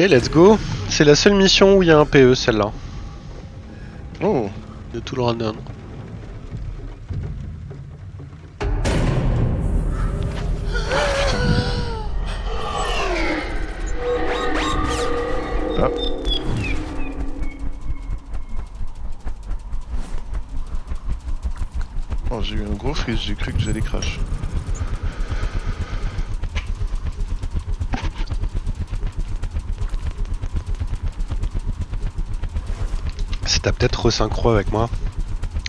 Ok, let's go. C'est la seule mission où il y a un PE, celle-là. Oh, De tout le run-down. ah. Oh, j'ai eu un gros freeze, j'ai cru que j'allais crash. C'est t'as peut-être resynchro avec moi.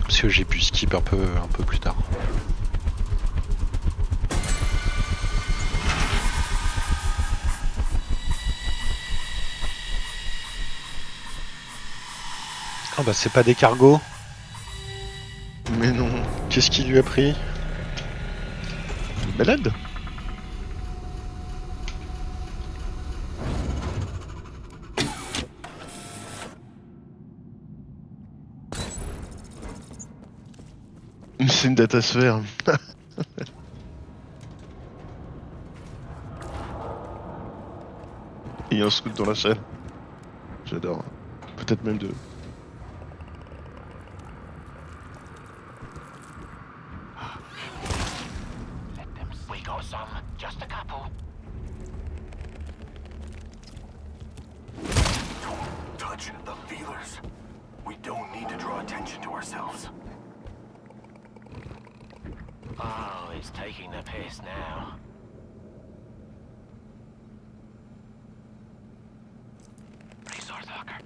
Parce que j'ai pu skip un peu plus tard. Ah bah c'est pas des cargos. Mais non. Qu'est-ce qui lui a pris? Une balade? C'est une datasphère. Il y a un scout dans la salle. J'adore. Peut-être même deux. We got some, just a couple. Don't touch the feelers. We don't need to draw attention to ourselves. Oh, it's taking the piss now. Resource locker.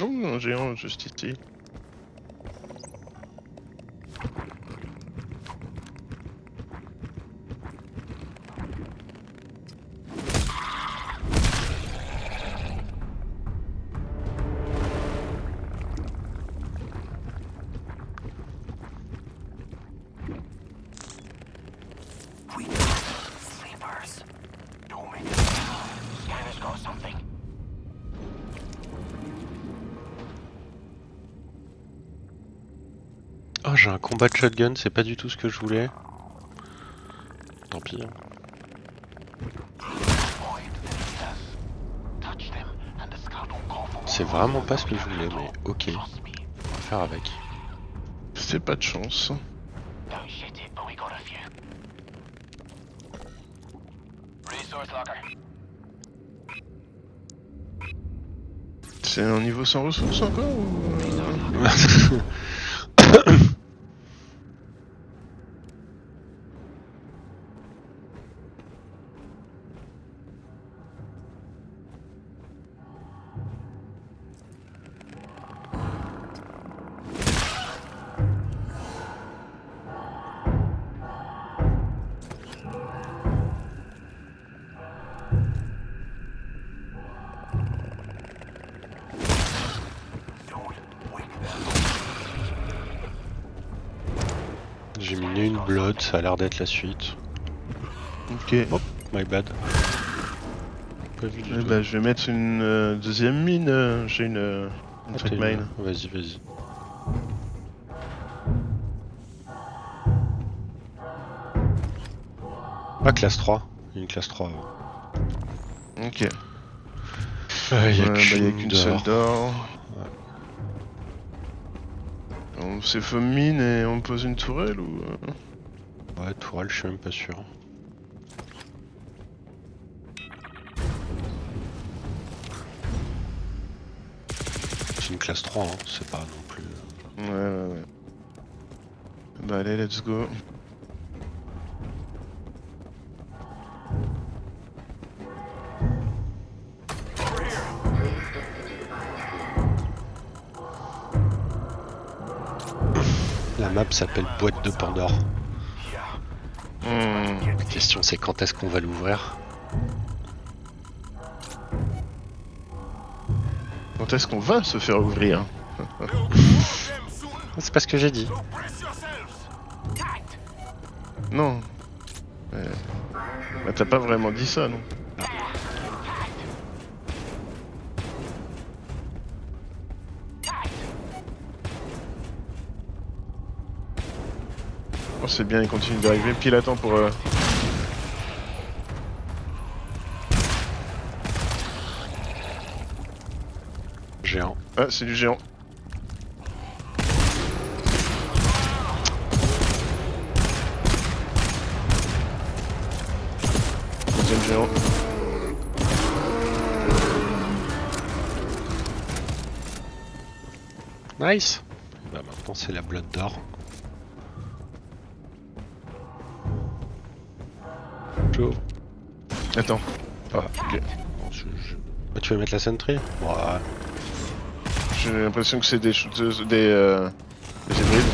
Oh, un géant juste ici. We sleepers. Don't make it. Scanner's got something. Oh, j'ai un combat de shotgun, c'est pas du tout ce que je voulais. Tant pis. C'est vraiment pas ce que je voulais, mais ok. On va faire avec. C'est pas de chance. Don't shit it, but we got a few. Resource locker. C'est un niveau sans ressources encore ou... J'ai miné une blood, ça a l'air d'être la suite. Ok. Hop, my bad. Pas vu du tout. Bah, je vais mettre une deuxième mine. J'ai une Ah, track t'as mine. Vas-y, vas-y. Ah, classe 3. Une classe 3. Ok. Y Bah, a y a qu'une seule d'or. d'or. On s'est fait mine et on pose une tourelle ou... Ouais, tourelle, je suis même pas sûr. C'est une classe 3, hein. C'est pas non plus... Ouais. Bah allez, let's go. La map s'appelle Boîte de Pandore. La question c'est quand est-ce qu'on va l'ouvrir? Quand est-ce qu'on va se faire ouvrir? C'est pas ce que j'ai dit. So brace yourselves. Tact. Non. Bah t'as pas vraiment dit ça, non? Oh, c'est bien, il continue d'arriver pile à temps pour... Géant. Ah, c'est du géant. Deuxième géant. Nice. Bah maintenant c'est la Blood d'or. Joe. Attends. Ah, ok. Bon, bah, tu veux mettre la sentry? Ouais. J'ai l'impression que c'est des shooteuses, des hybrides.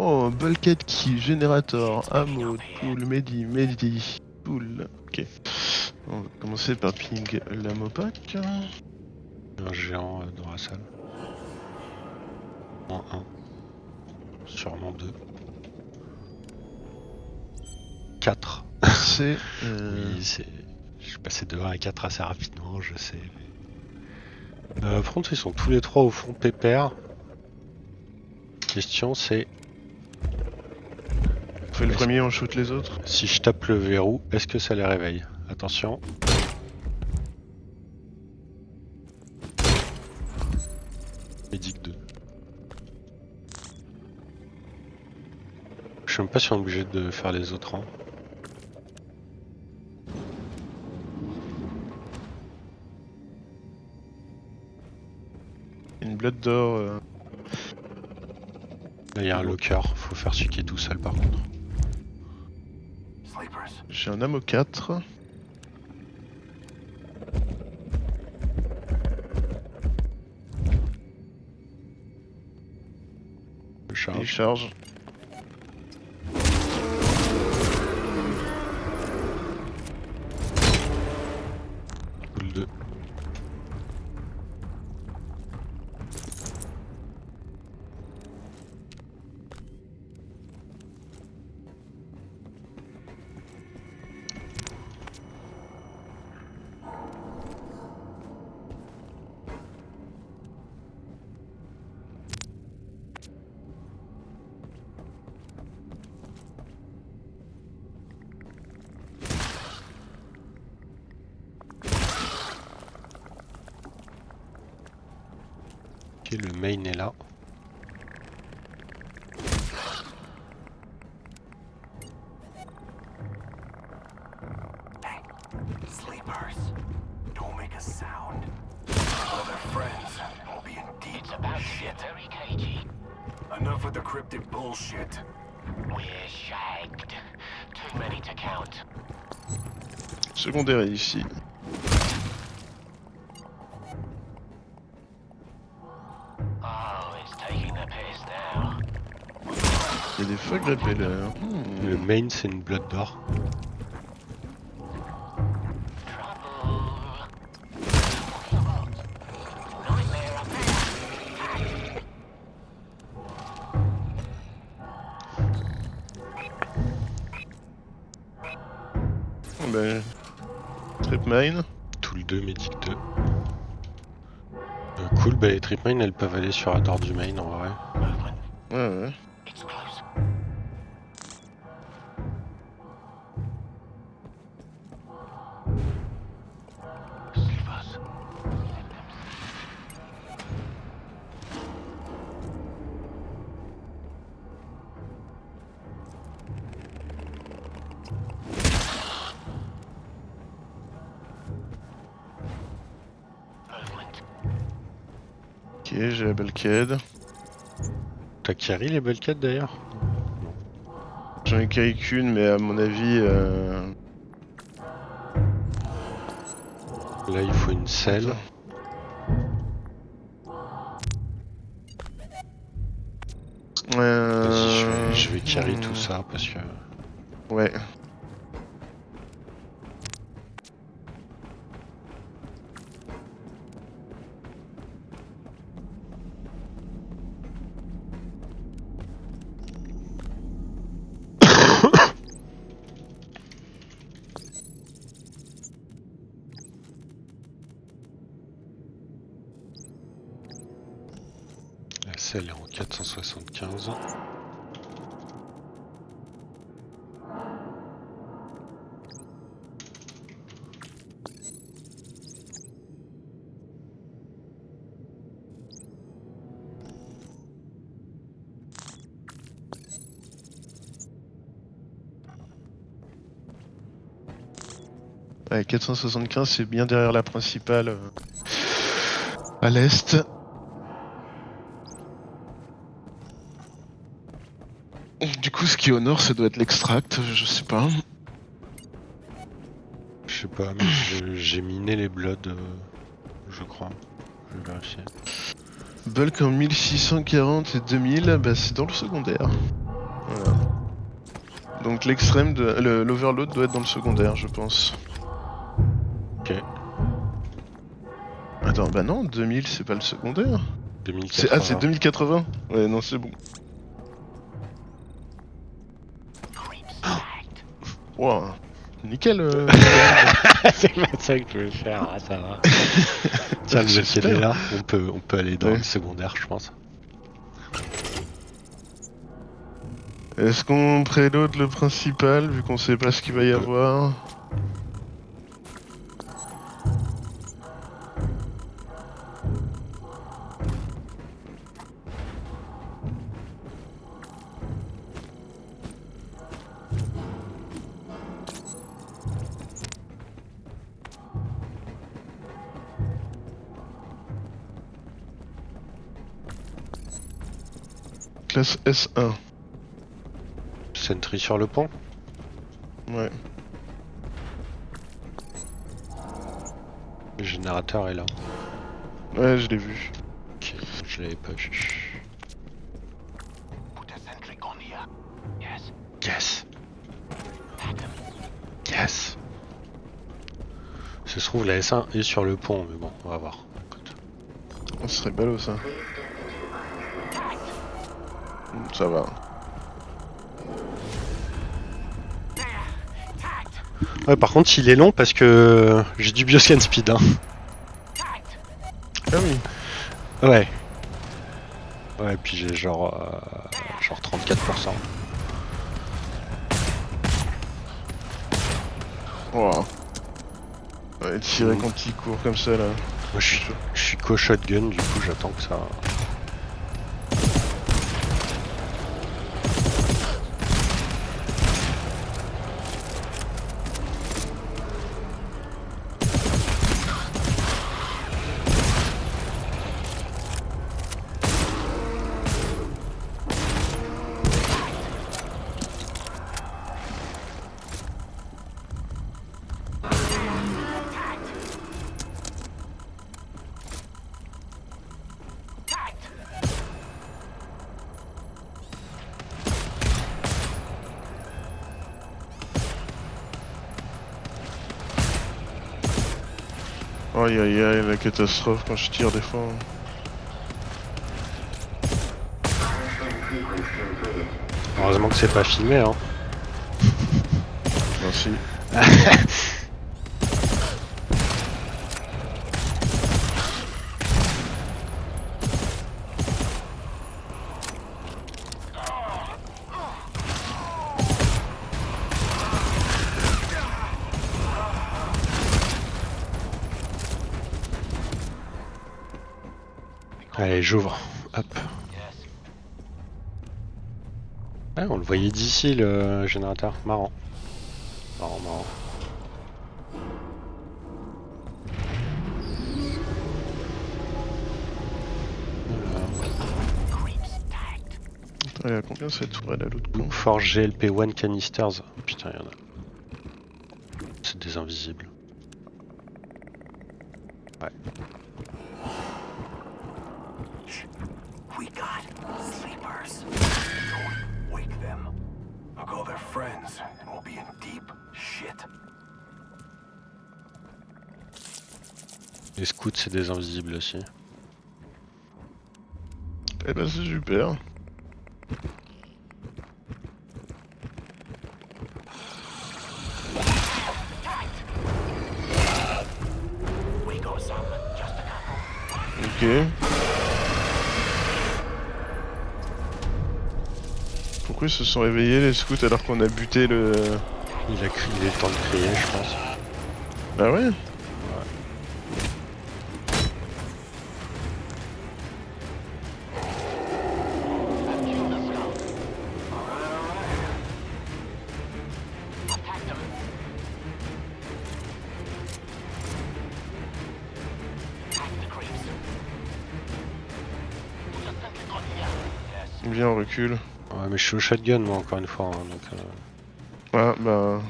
Oh, bulkhead key, générateur, ammo, tool, medi, tool. Ok. On va commencer par ping l'ammo pack. Un géant dans la salle. En 1. Sûrement 2. 4. C'est. Oui, c'est. Je suis passé de 1 à 4 assez rapidement, je sais. Par contre, ils sont tous les trois au fond pépère. Question c'est. On fait le premier, on shoot les autres. Si je tape le verrou, est-ce que ça les réveille? Attention. Médic 2. Je suis même pas si on est obligé de faire les autres rangs. Une blood d'or. Là il y a un locker, faut faire celui qui est tout seul par contre. Sleepers. J'ai un ammo 4. Je Il charge. charge. Boule 2. Ok, le main est là. Hey, sleepers. Don't make a sound. Other friends will be in deep shit. Very cagey. Enough with the cryptic bullshit. We're shagged. Too many to count. Secondaire ici. Oh, it's taking the piss now. Il y a des fog repellers. Le main c'est une blood d'or. Nightmare up there. Ben. Trip mine. Tool 2, Medic 2. Cool, bah les trip mine elles peuvent aller sur la door du main en vrai. Movement. Ouais. It's close. Sleepers. Movement. Ok, j'ai la bulkhead. T'as carry les bulkheads d'ailleurs? J'en ai carry qu'une, mais à mon avis. Là, il faut une selle. Vas-y, je vais carry tout ça parce que... Ouais. La selle est en 475. Ouais, 475, c'est bien derrière la principale. À l'est. Du coup, ce qui est au nord, ça doit être l'extract, je sais pas. Je sais pas, mais j'ai miné les bloods, je crois. Je vais vérifier. Bulk en 1640 et 2000, bah c'est dans le secondaire. Voilà. Donc l'extrême de l'overload doit être dans le secondaire, je pense. Ok. Attends, bah non, 2000 c'est pas le secondaire. 2080. Ah, c'est 2080. Ouais, non, c'est bon. Wow. Nickel. C'est pas ça que je veux faire, ah, ça va. Tiens, le J'espère. lequel est là, on peut aller dans Ouais. le secondaire, je pense. Est-ce qu'on préload le principal, vu qu'on sait pas ce qu'il va y avoir? Classe S1. Sentry sur le pont. Ouais. Le générateur est là. Ouais, je l'ai vu. Ok, je l'avais pas vu. Put a sentry gun here. Yes. Yes. Yes. Ça se trouve, la S1 est sur le pont, mais bon, on va voir. Écoute. Oh, ce serait ballot ça. Ça va. Ouais, par contre, il est long parce que j'ai du bioscan speed. Hein. Ah oui. Ouais. Ouais, puis j'ai genre 34%. Wow. Ouais, tirer quand il court comme ça là. Moi, je suis co-shotgun, du coup, j'attends que ça... Aïe aïe aïe, la catastrophe quand je tire des fois. Heureusement que c'est pas filmé, hein. Merci. Allez, j'ouvre. Hop. Yes. Ouais, on le voyait d'ici, le générateur. Marrant. Marrant, marrant. Attends, il y a combien cette tourelle à l'autre con? Forge GLP-1 canisters. Oh, putain, il y en a. C'est des invisibles. Shh. We got sleepers. Don't wake them. I'll call their friends and we'll be in deep shit. Les scouts, c'est des invisibles aussi. Eh ben c'est super. We got some. Just a couple. Ok. Pourquoi ils se sont réveillés les scouts alors qu'on a buté le... Il a eu le temps de crier, je pense. Ah ouais? Attack them. Attack the creeps. Just simply got here. Yes. Viens on recule. Ouais, mais je suis au shotgun, moi, encore une fois. Hein, donc, Ah bah...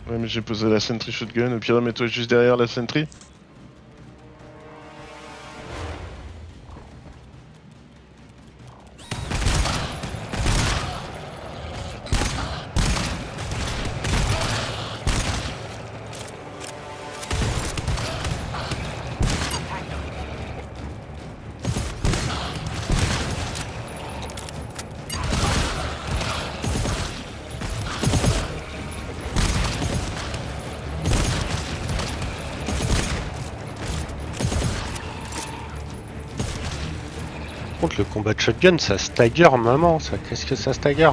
Ouais mais j'ai posé la sentry shotgun, au pire mets-toi juste derrière la sentry. Par contre, le combat de shotgun, ça stagger, maman. Ça, qu'est-ce que ça stagger?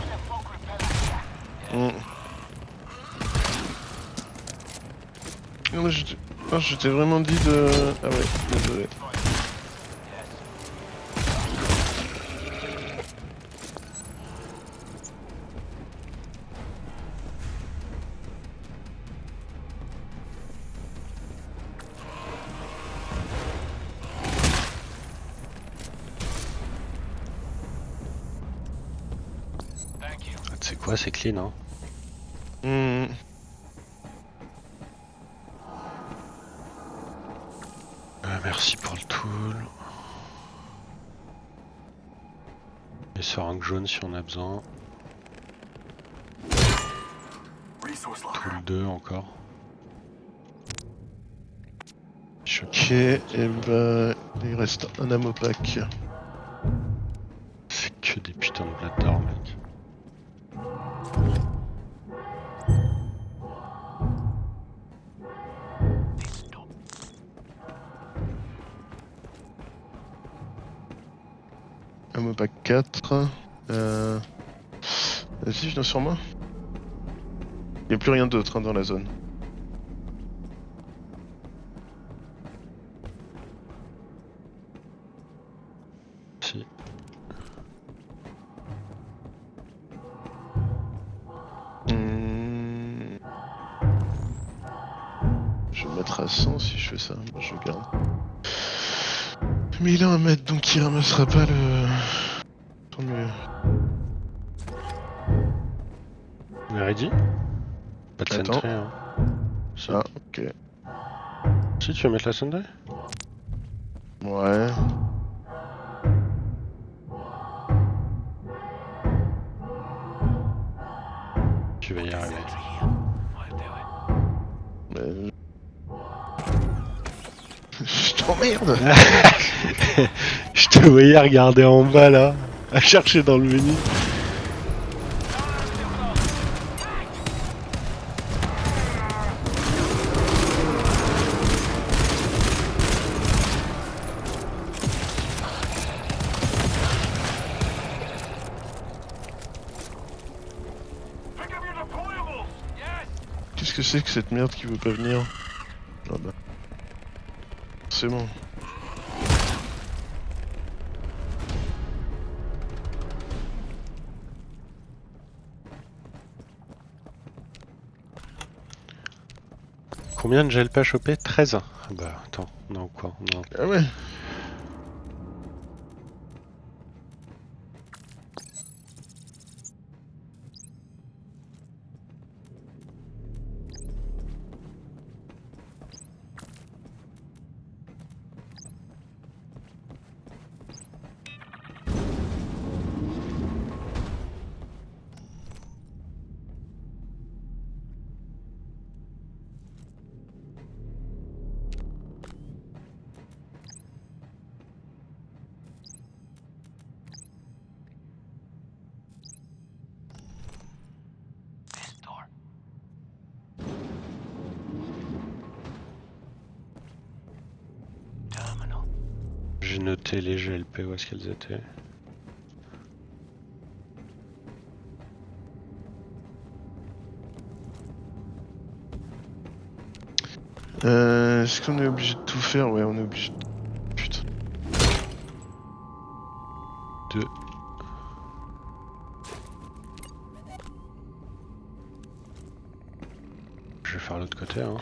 Mm. Non mais je t'ai vraiment dit de... Ah ouais, désolé. Thank you. Ah, tu sais quoi, c'est clean, hein. Mm. Merci pour le tool. Les seringues jaunes si on a besoin. Resource locker. Tool 2 encore. Ok, et bah... Il reste un ammo pack. C'est que des putains de blattes d'or, mec. Ammo pack 4. Vas-y, viens sur moi. Y'a plus rien d'autre hein, dans la zone. Si. Je vais me mettre à 100 si je fais ça. Moi je garde. Mais il a un mètre donc il ramassera pas le... Tant mieux. On est ready? Pas de Attends. sentry, hein. Si. Ah, ok. Si, tu veux mettre la sentry? Ouais. Tu vas y arriver. Mais... Je t'emmerde. Je te voyais regarder en bas là, à chercher dans le menu. Pick up your deployables. Yes. Qu'est-ce que c'est que cette merde qui veut pas venir? Ah bah. C'est bon. Combien de gel pas chopé? 13. Ah bah attends, non quoi, non. Ah ouais. noter les GLP où est-ce qu'elles étaient. Est-ce qu'on est obligé de tout faire? Ouais, on est obligé de... Putain. 2. Je vais faire l'autre côté, hein.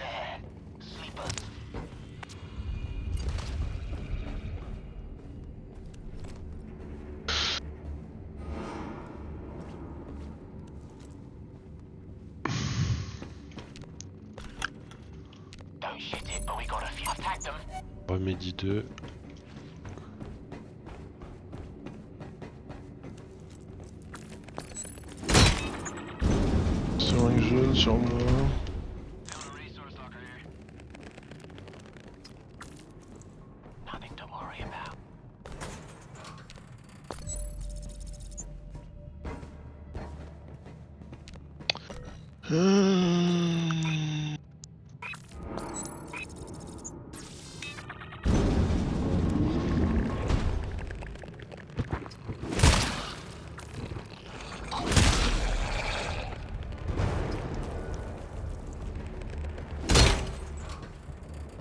Don't shit it, but we got a few. I've tagged them. Remédie 2. Seringue jaune sur moi. Nothing to worry about.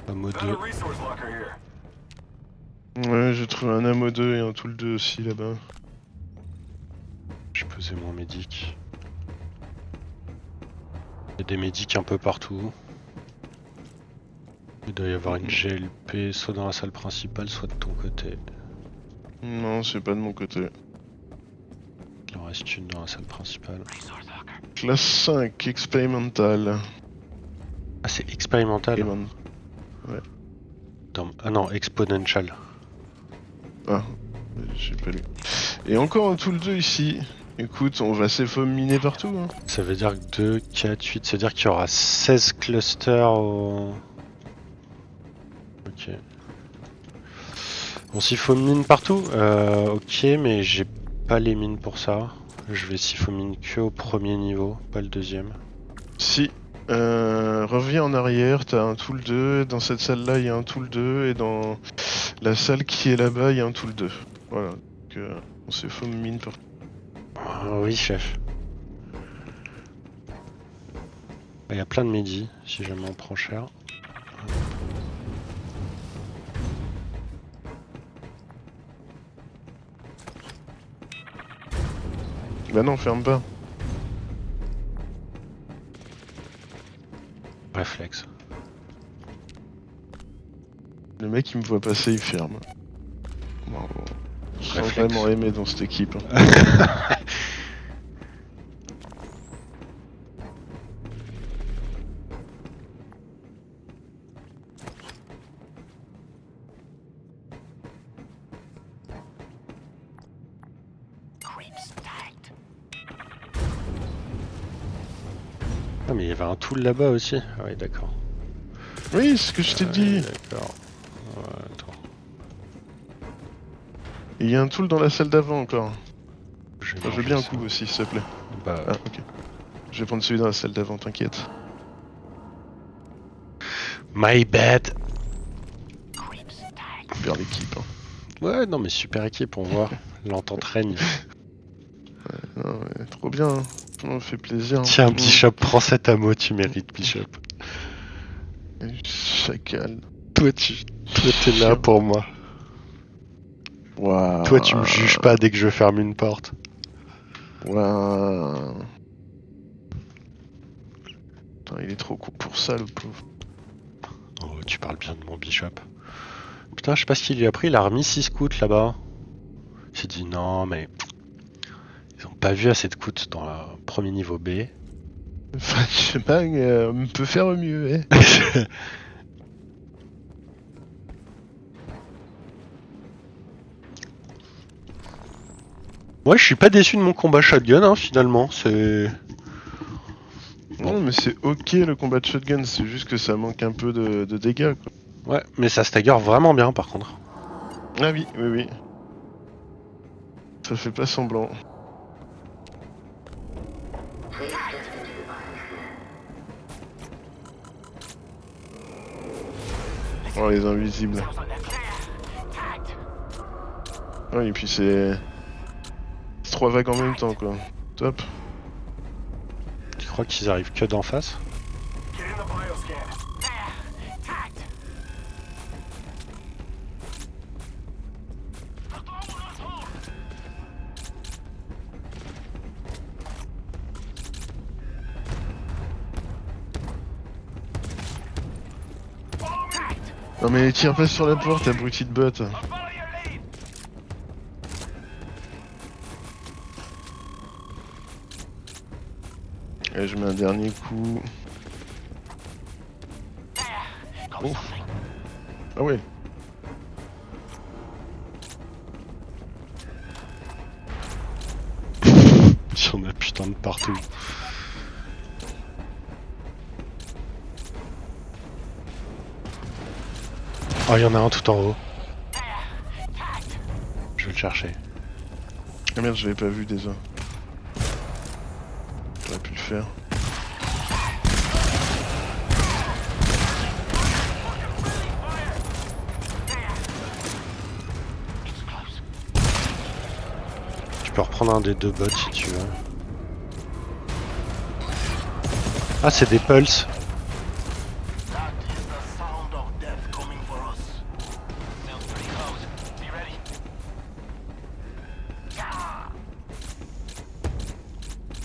Ammo Found 2. a resource locker here. Ouais, j'ai trouvé un ammo 2 et un tool 2 aussi là-bas. J'ai posé mon médic. Il y a des médics un peu partout. Il doit y avoir une GLP soit dans la salle principale, soit de ton côté. Non, c'est pas de mon côté. Il en reste une dans la salle principale. Resource locker. Classe 5, expérimental. Ah, c'est expérimental. Ah non, exponential. Ah, j'ai pas lu. Et encore un tool 2 ici. Écoute, on va s'effominer partout. Hein. Ça veut dire que 2, 4, 8, ça veut dire qu'il y aura 16 clusters au... Ok. On siphomine partout ok, mais j'ai pas les mines pour ça. Je vais siphomine que au premier niveau, pas le deuxième. Si, reviens en arrière, t'as un tool 2, dans cette salle-là il y a un tool 2, et dans la salle qui est là-bas il y a un tool 2. Voilà, donc on s'effomine partout. Ah oui, chef. Il y a plein de médis, si jamais on prend cher. Bah non, ferme pas. Réflexe. Le mec il me voit passer, il ferme. Bravo. Je suis Réflexe. vraiment aimé dans cette équipe. Hein. Creeps tagged. Ah mais il y avait un tool là-bas aussi. Ah oui, d'accord. Oui, c'est ce que je t'ai dit. D'accord. Ouais, attends. Et il y a un tool dans la salle d'avant encore. Je vais Enfin, je veux manger bien un ça. coup aussi, s'il te plaît. Bah, Ah, ok. Je vais prendre celui dans la salle d'avant, t'inquiète. my bad. Creeps tagged. Vers l'équipe. Hein. Ouais, non mais super équipe, on voit. L'entente règne. Non, ouais, trop bien. Hein. Ça me fait plaisir. Tiens, Bishop, prends cet ammo, tu mérites, Bishop. Chacal. Toi, t'es là pour moi. Waouh. Toi, tu me juges pas dès que je ferme une porte. Waouh. Putain, il est trop con pour ça, le pauvre. Oh, tu parles bien de mon Bishop. Putain, je sais pas ce qu'il lui a pris, il a remis 6 scouts là-bas. J'ai dit non, mais... Ils ont pas vu assez de scouts dans le premier niveau B. Enfin, je sais pas, on peut faire mieux, eh. Moi, je suis pas déçu de mon combat shotgun, hein, finalement. C'est... Non, mais c'est ok le combat de shotgun, c'est juste que ça manque un peu de dégâts, quoi. Ouais, mais ça stagger vraiment bien, par contre. Ah oui, oui, oui. Ça fait pas semblant. Oh, les invisibles. Sounds like they're clear. Tagged. Ouais, et puis c'est 3 vagues en même temps quoi. Top. Tu crois qu'ils arrivent que d'en face? Get in the bioscan. There! Tagged! Non mais tire pas sur la porte, abruti de botte. I'll follow your lead. Et je mets un dernier coup. There! Got Oh. something. Ah ouais. Il y en a putain de partout. Oh, il y en a un tout en haut. There! Tagged! Je vais le chercher. Ah merde, je l'avais pas vu déjà. J'aurais pu le faire. It's close. Tu peux reprendre un des deux bots si tu veux. Ah, c'est des pulses. That is the sound of death coming for us. Sounds pretty close. Be ready.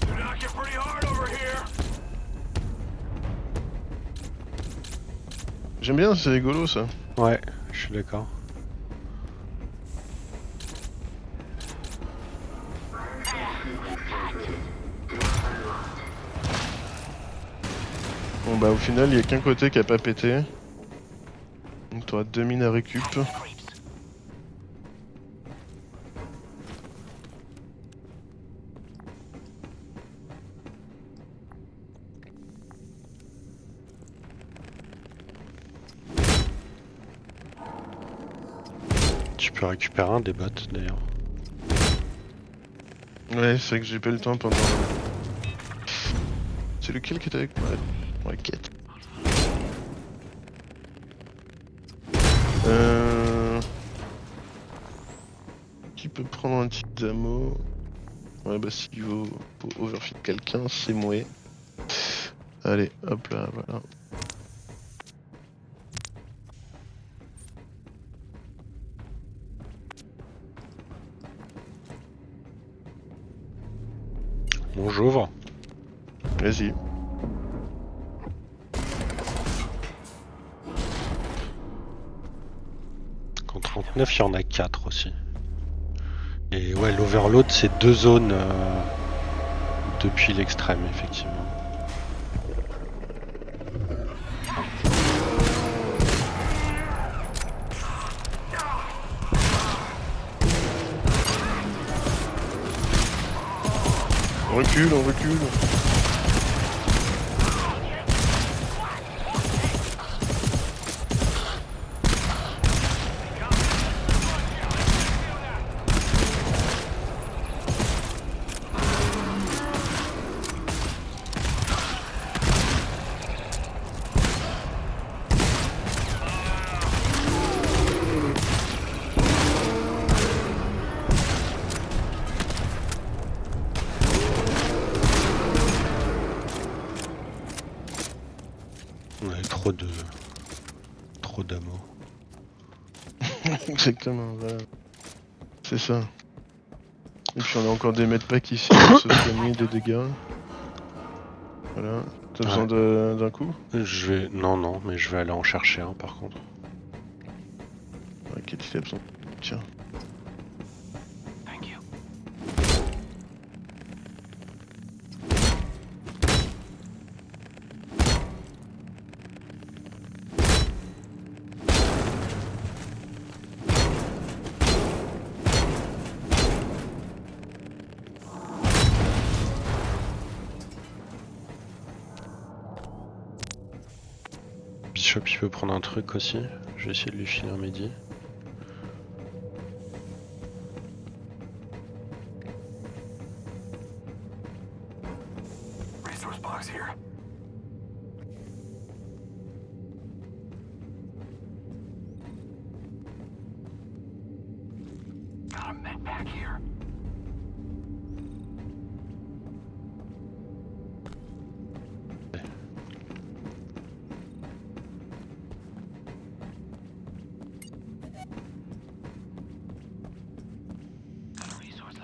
They're knocking pretty hard over here. J'aime bien, c'est rigolo ça. Ouais, je suis d'accord. Bon bah au final, il y a qu'un côté qui a pas pété. Donc t'auras 2 mines à récup. Creeps. Tu peux récupérer un des bots d'ailleurs. Ouais, c'est vrai que j'ai pas eu le temps pendant... C'est lequel qui était avec moi? Ouais, quête. Qui peut prendre un petit ammo? Ouais bah s'il veut pour overfit quelqu'un, c'est moi. Allez, hop là, voilà. Bon, j'ouvre. Vas-y. En 39, il y en a 4 aussi. Et ouais, l'overload, c'est 2 zones depuis l'extrême, effectivement. On recule, on recule. On avait trop d'amour. Exactement, voilà. C'est ça. Et puis on a encore des medpacks ici pour se soigner des dégâts. Voilà. T'as besoin d'un coup? Je vais... Non, mais je vais aller en chercher un par contre. Ok, tu as besoin. Tiens. Thank you. Bishop, il peut prendre un truc aussi. Je vais essayer de lui filer un midi. Resource box here. Got a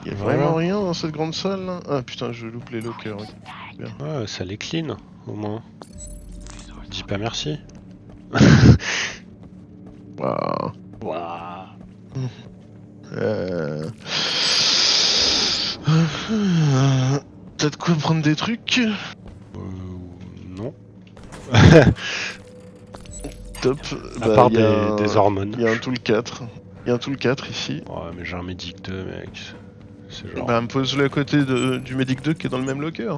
Y'a Voilà. vraiment rien dans cette grande salle là? Ah putain, je loupe les lockers. ok. Ouais, ça les clean, au moins. Dis pas merci. Waouh. Waouh. Euh... T'as de quoi prendre des trucs? Non. Top. À part y a des hormones. Il y a un tool 4. Il y a un tool 4 ici. Ouais, mais j'ai un Medic 2, mec. C'est genre. Bah, me pose-le à côté du Medic 2 qui est dans le même locker.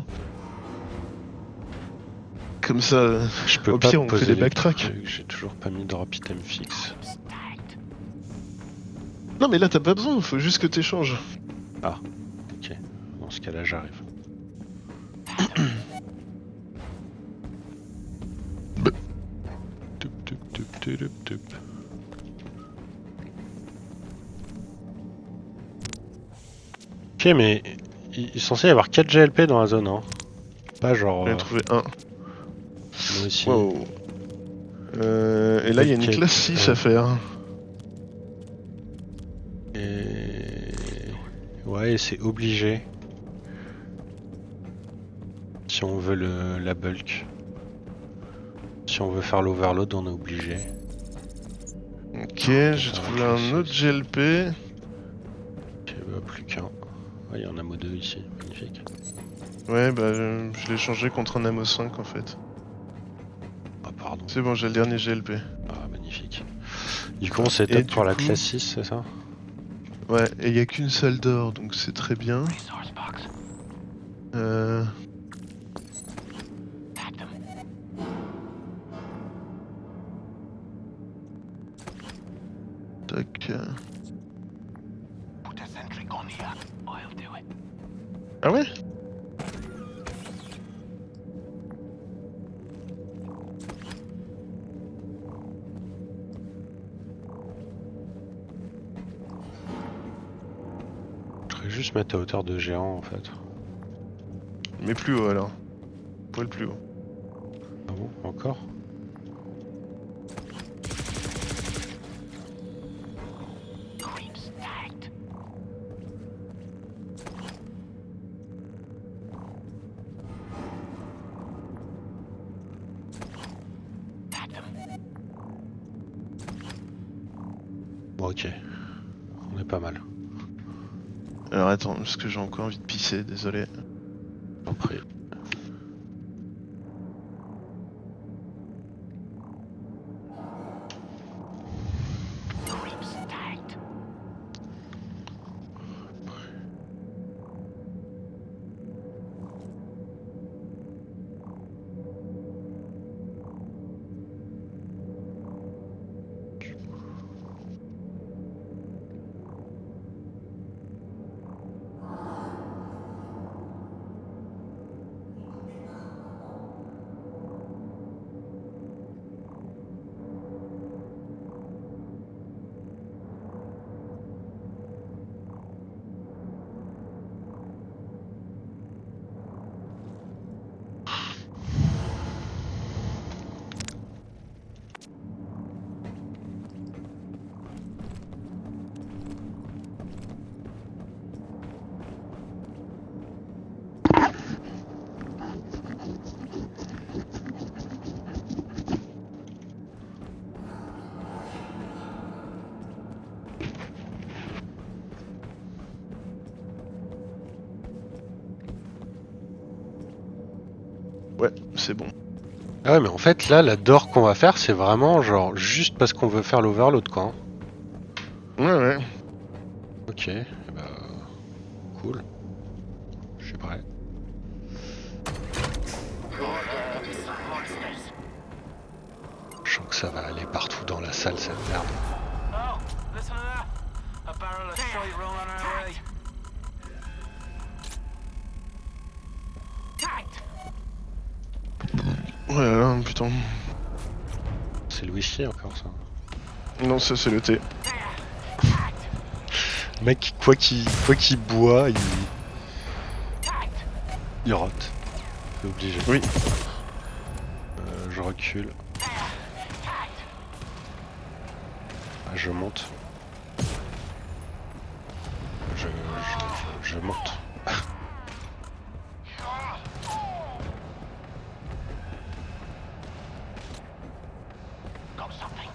Comme ça, Je peux au pas pire, on poser fait des les backtracks. trucs, j'ai toujours pas mis de drop item fixe. Non, mais là, t'as pas besoin, faut juste que t'échanges. Ok, dans ce cas-là, j'arrive. Tup, tup, tup, tup, tup, tup. Ok, mais il est censé y avoir 4 GLP dans la zone, hein. Pas genre. J'en ai trouvé un. Moi aussi. Wow. Et là, il y a une Quête, classe 6 à faire. Et. Ouais, c'est obligé. Si on veut la bulk. Si on veut faire l'overload, on est obligé. Ok, j'ai trouvé un autre GLP. Ok, bah, plus qu'un. Ouais, il y a un ammo 2 ici, magnifique. Ouais, bah, je l'ai changé contre un ammo 5 en fait. Ah, pardon. C'est bon, j'ai le dernier GLP. Ah, magnifique. Du coup, on c'est Et top du pour la coup- classe 6, c'est ça? Ouais, et il y a qu'une salle d'or, donc c'est très bien. Resource box. Euh... Pack them. Tac. Put a sentry gun here. I'll do it. Ah ouais? Je voudrais juste mettre à hauteur de géant en fait. Mais plus haut alors. Poil plus haut. Ah bon? Encore? Creeps tagged. Pack them. Bon, ok. On est pas mal. Alors attends, parce que j'ai encore envie de pisser, désolé. J'en prie. Creeps tagged. Ouais, c'est bon. Ah ouais, mais en fait, là, la door qu'on va faire, c'est vraiment genre juste parce qu'on veut faire l'overload, quoi. Hein. Ouais, ouais. Ok, et bah. Cool. Je suis prêt. Je sens que ça va aller partout dans la salle, cette merde. Oh, listen to that. A barrel of shite rolling our way. Tagged. Oh là là, putain. C'est le whisky encore, ça. Non, ça c'est le thé. Mec, quoi qu'il boit, il rote. C'est obligé. Oui. Je recule. Ah, je monte. je monte. Got something.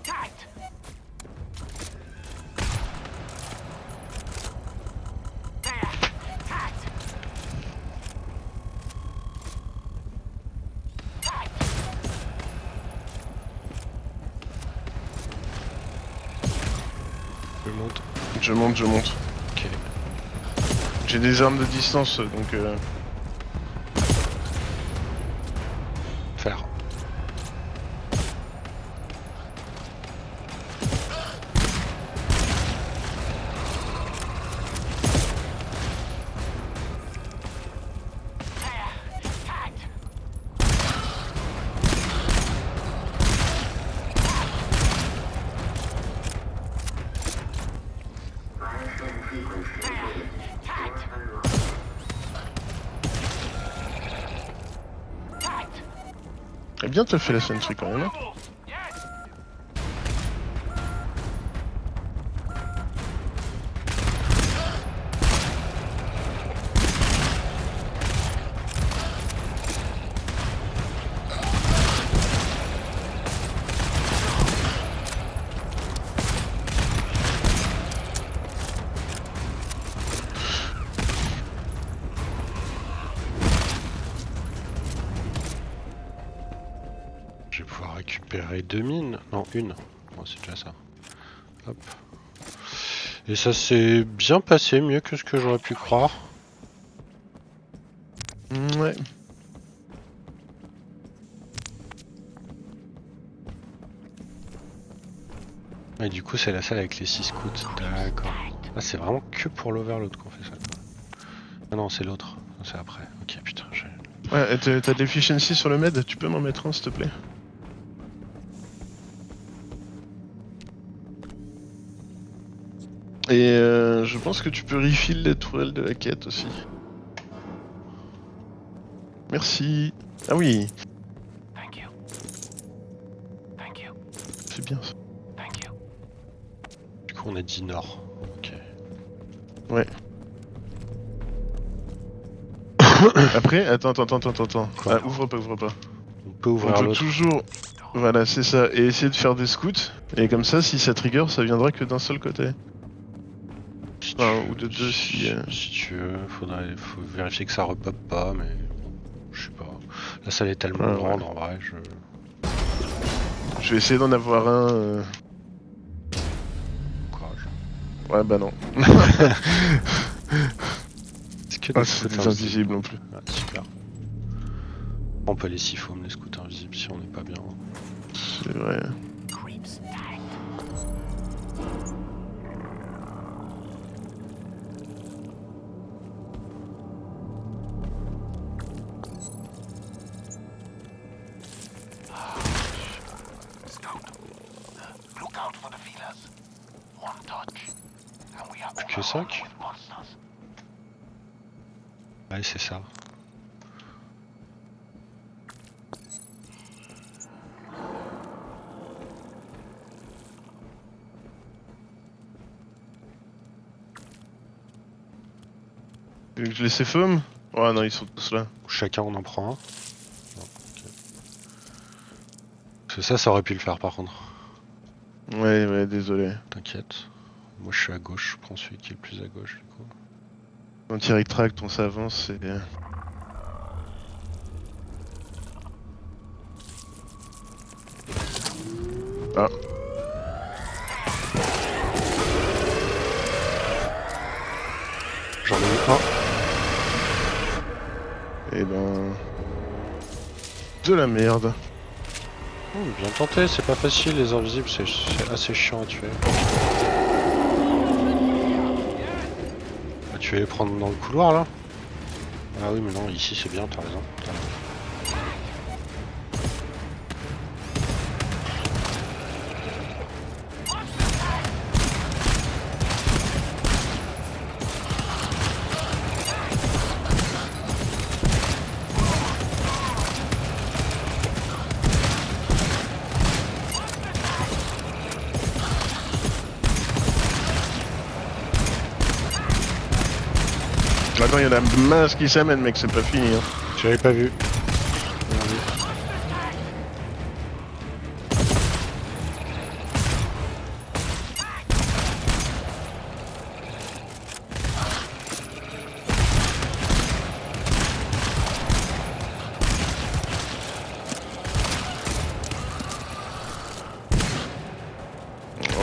Tagged. There. Tagged. Tagged. Je monte. Je monte. Ok. J'ai des armes de distance, donc Faire. There. Tagged. There. Tagged. Tagged. eh bien t'as fait la sentry quand même. Hein. Yes. Je vais pouvoir récupérer 2 mines. Non, une. Bon, c'est déjà ça. Hop. Et ça s'est bien passé, mieux que ce que j'aurais pu croire. Ouais. Et du coup, c'est la salle avec les 6 scouts. D'accord. Ah, c'est vraiment que pour l'Overload qu'on fait ça. Ah non, c'est l'autre. C'est après. Ok, putain. Ouais, t'as de l'efficiency sur le med, tu peux m'en mettre un s'il te plaît? Et je pense que tu peux refill les tourelles de la quête aussi. Merci. Ah oui, Thank you. Thank you. c'est bien ça. Thank you. Du coup, on a dit nord. Ok. Ouais. Après, attends. Quoi Ah, ouvre pas. On peut On ouvrir peut l'autre. toujours... Voilà, c'est ça. Et essayer de faire des scouts. Et comme ça, si ça trigger, ça viendra que d'un seul côté. Si Enfin, tu- ou de deux si... Si tu veux, faut vérifier que ça repop pas, mais bon, je sais pas. La salle est tellement Ouais, grande ouais. en vrai, Je vais essayer d'en avoir un... courage. Ouais, bah non. Est-ce que Ah, des c'est scouts des invisibles non plus. Ah, super. On peut les siphons, les scouts invisibles si on n'est pas bien. C'est vrai. Creeps tagged. Scout. Look out for the feelers. One touch. And we are Que 5 with monsters. Ouais, c'est ça. Tu veux que je laisse ces fummes? Ouais, non, ils sont tous là. Chacun on en prend un. Non, ok. Parce que ça aurait pu le faire par contre. Ouais, désolé. T'inquiète. Moi je suis à gauche, je prends celui qui est le plus à gauche du coup. Quand il retract, on s'avance et... Ah. J'en ai eu un. Et ben... De la merde. Bien tenté, c'est pas facile les invisibles, c'est assez chiant à tuer. Ah, tu veux les prendre dans le couloir là? Ah oui mais non, ici c'est bien, t'as raison. Maintenant il y en a masse qui s'amènent mec, c'est pas fini. Hein. Je l'avais pas vu.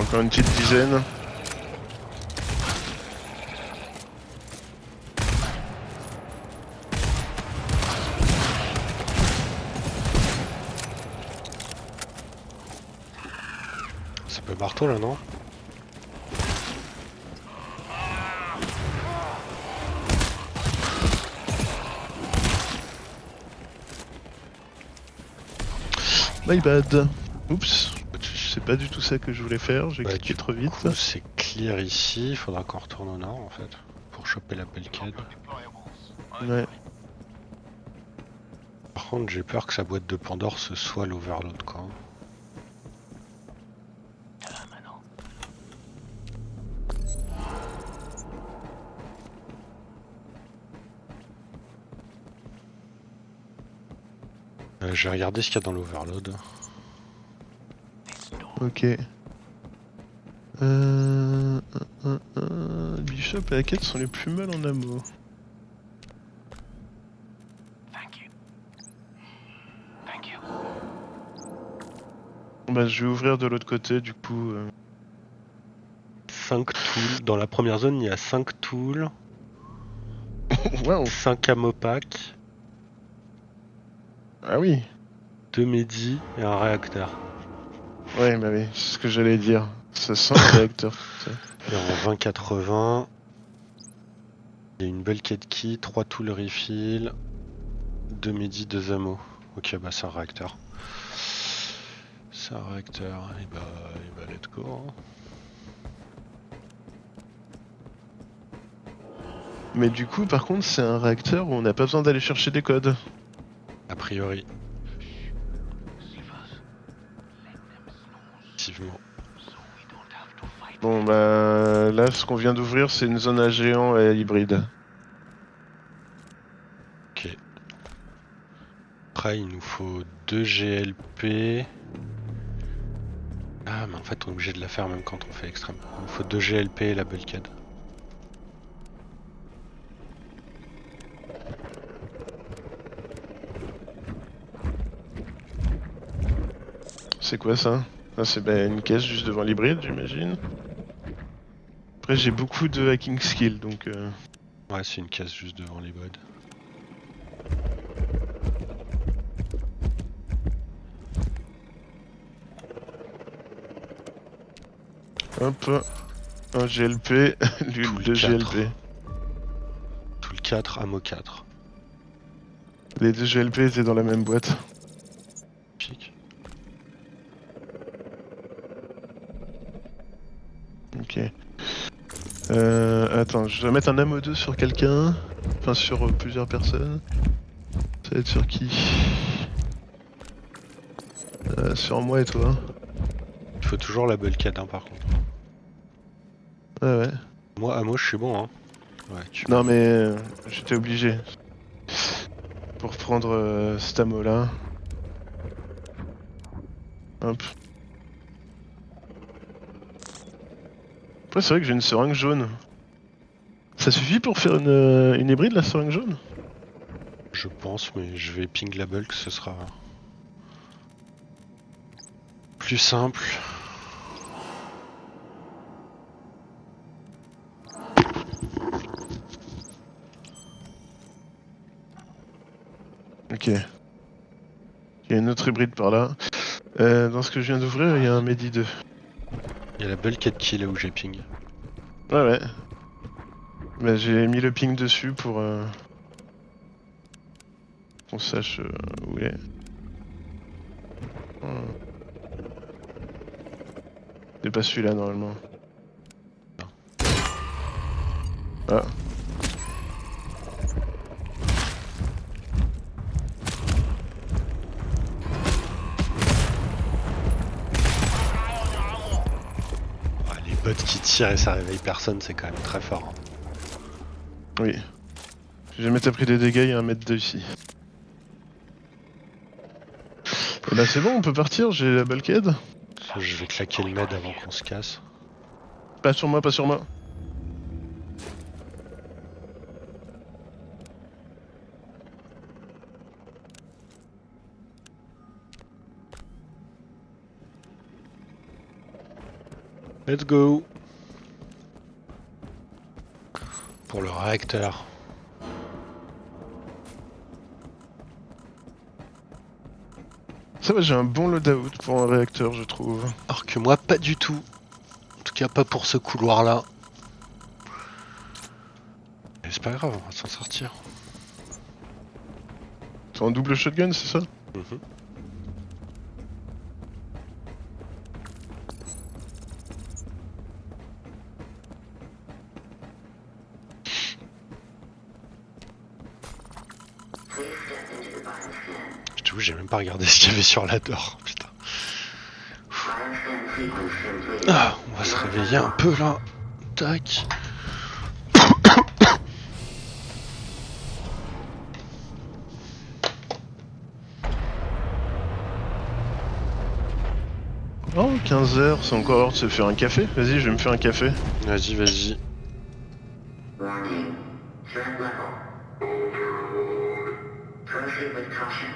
Encore une petite dizaine. C'est pas marteau là, non? My bad. Oups. C'est pas du tout ça que je voulais faire, j'ai Bah, cliqué trop vite. C'est clear ici, il faudra qu'on retourne au nord en fait, pour choper la Bulkhead. Ouais. Par contre j'ai peur que sa boîte de Pandore ce soit l'Overload quoi. Je vais regarder ce qu'il y a dans l'Overload. Ok. Bishop et Hackett sont les plus mal en ammo. Bah je vais ouvrir de l'autre côté du coup. 5 tools, dans la première zone il y a 5 tools, Waouh. 5 ammo packs, Ah oui. 2 medis et un réacteur. Ouais bah oui, c'est ce que j'allais dire. Ça sent le réacteur. Et en 20-80, il y a une Bulkhead key, 3 tools refill, 2 medis, 2 ammo. Ok bah c'est un réacteur. C'est un réacteur, et bah let's go. Hein. Mais du coup par contre c'est un réacteur où on n'a pas besoin d'aller chercher des codes. A priori. Effectivement. Bon bah là ce qu'on vient d'ouvrir c'est une zone à géant et hybride. Ok. Après il nous faut 2 GLP. Ah mais en fait on est obligé de la faire même quand on fait extrême. Il nous faut 2 GLP et la Bulkhead. C'est quoi ça? Ah, c'est bah, une caisse juste devant l'hybride j'imagine. Après j'ai beaucoup de hacking skill donc... Ouais c'est une caisse juste devant l'hybride. Hop, un GLP, l'une de GLP. Tout le 4, ammo 4. Les deux GLP étaient dans la même boîte. Pique. Ok. Attends, je dois mettre un ammo 2 sur quelqu'un. Enfin sur plusieurs personnes. Ça va être sur qui? Sur moi et toi. Il faut toujours la Bulkhead hein, par contre. Ouais ouais. Moi ammo je suis bon hein. Ouais, Non mais j'étais obligé. Pour prendre cet ammo là. Hop. Après c'est vrai que j'ai une seringue jaune. Ça suffit pour faire une hybride la seringue jaune? Je pense mais je vais ping la bulk, ce sera plus simple. Ok. Il y a une autre hybride par là. Dans ce que je viens d'ouvrir, il y a un Medi 2. Il y a la Bulkhead qui est là où j'ai ping. Ouais ouais. Bah, j'ai mis le ping dessus pour qu'on sache où il est. C'est pas celui-là normalement. Ah. Ouais, les bots qui tirent et ça réveille personne, c'est quand même très fort. Hein. Oui. Si jamais t'as pris des dégâts, il y a un mètre de ici. Et là c'est bon, on peut partir, j'ai la bulkhead. Je vais claquer le med avant qu'on se casse. Pas sur moi, pas sur moi. Let's go. Pour le réacteur. Ça va, j'ai un bon loadout pour un réacteur, je trouve. Alors que moi, pas du tout. En tout cas, pas pour ce couloir-là. Mais c'est pas grave, on va s'en sortir. C'est un double shotgun, c'est ça? Mhm. Je t'avoue, j'ai même pas regardé ce qu'il y avait sur la door. Putain. Ah, on va se réveiller un peu là. Tac. Oh, 15h, c'est encore l'heure de se faire un café. Vas-y, je vais me faire un café. Vas-y, vas-y. Warning. Threat level. Overload. Proceed with caution.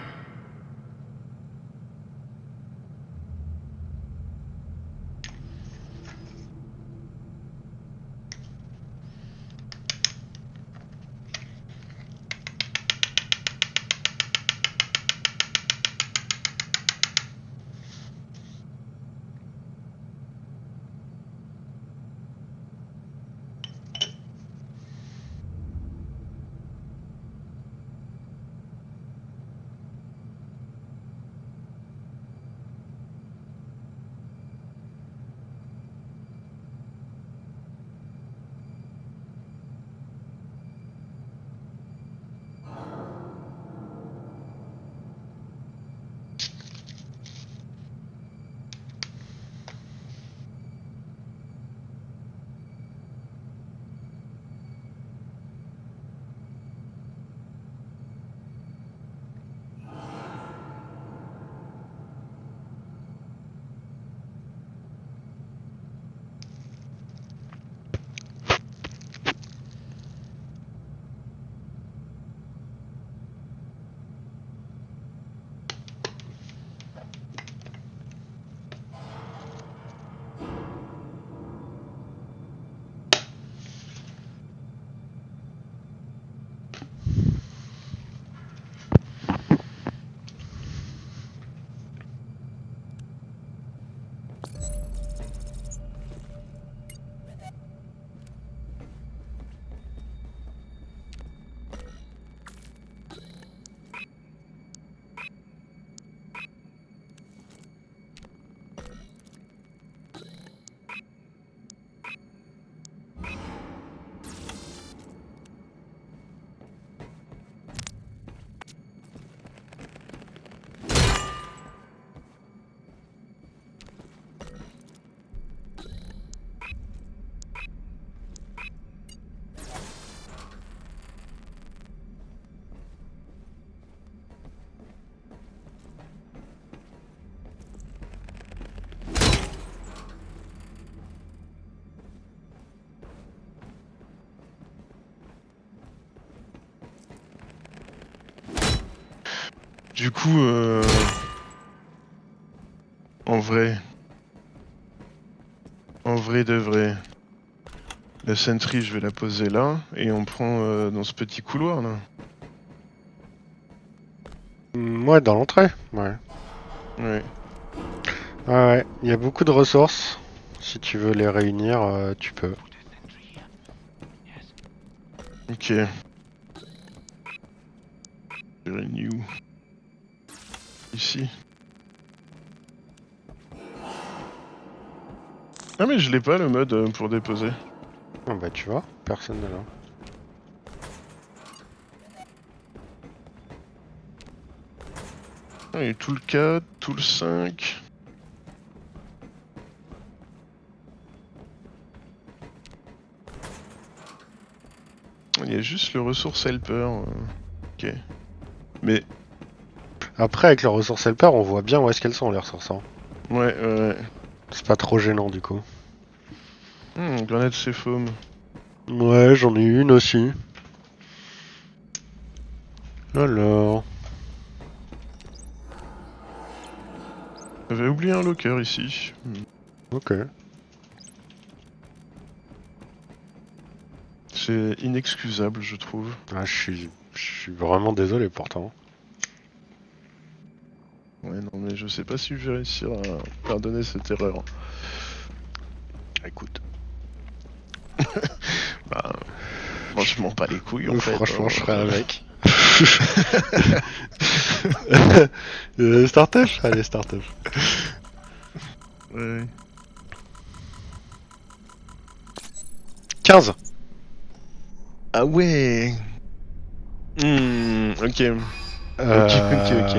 Du coup, en vrai de vrai, la sentry, je vais la poser là, et on prend dans ce petit couloir là. Ouais, dans l'entrée. Ouais. Ouais. Ouais, il y a beaucoup de ressources. Si tu veux les réunir, tu peux. Ok. Renew. Ici. Ah mais je l'ai pas le mode pour déposer. Ah bah tu vois, personne n'est là. Ah, il y a tout le 4, tout le 5. Il y a juste le ressource helper. Ok. Mais Après, avec le ressource helper, on voit bien où est-ce qu'elles sont, les ressources. Hein. ouais. C'est pas trop gênant, du coup. Grenade c'est foam. Ouais, j'en ai une aussi. Alors... J'avais oublié un locker ici. Ok. C'est inexcusable, je trouve. Ah, je suis vraiment désolé pourtant. Ouais, non, mais je sais pas si je vais réussir à pardonner cette erreur. Écoute. Bah, franchement, pas les couilles en fait. Franchement, hein. je serais avec. Startup? Allez, startup. Ouais. 15. Ah ouais. Ok. Ok.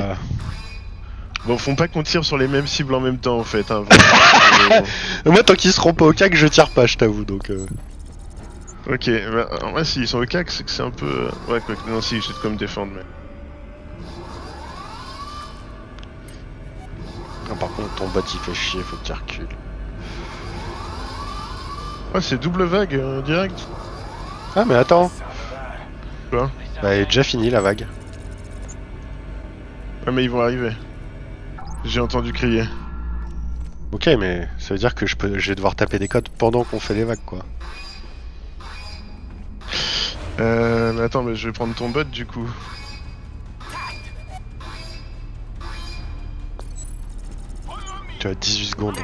Bon, faut pas qu'on tire sur les mêmes cibles en même temps en fait. Hein, Moi, tant qu'ils seront pas au cac, je tire pas, je t'avoue, donc... Ok, bah, en vrai, s'ils sont au cac, c'est que c'est un peu. Ouais, quoi. Non, si, je sais de quoi me défendre, mais. Ah, par contre, ton bot il fait chier, faut que tu recules. Ouais, c'est double vague direct. Ah, mais attends. Sound of that. Quoi? Bah, elle est déjà finie la vague. Ouais, mais ils vont arriver. J'ai entendu crier. Ok, mais ça veut dire que je vais devoir taper des codes pendant qu'on fait les vagues, quoi. Mais attends, mais je vais prendre ton bot du coup. Tu as 18 secondes.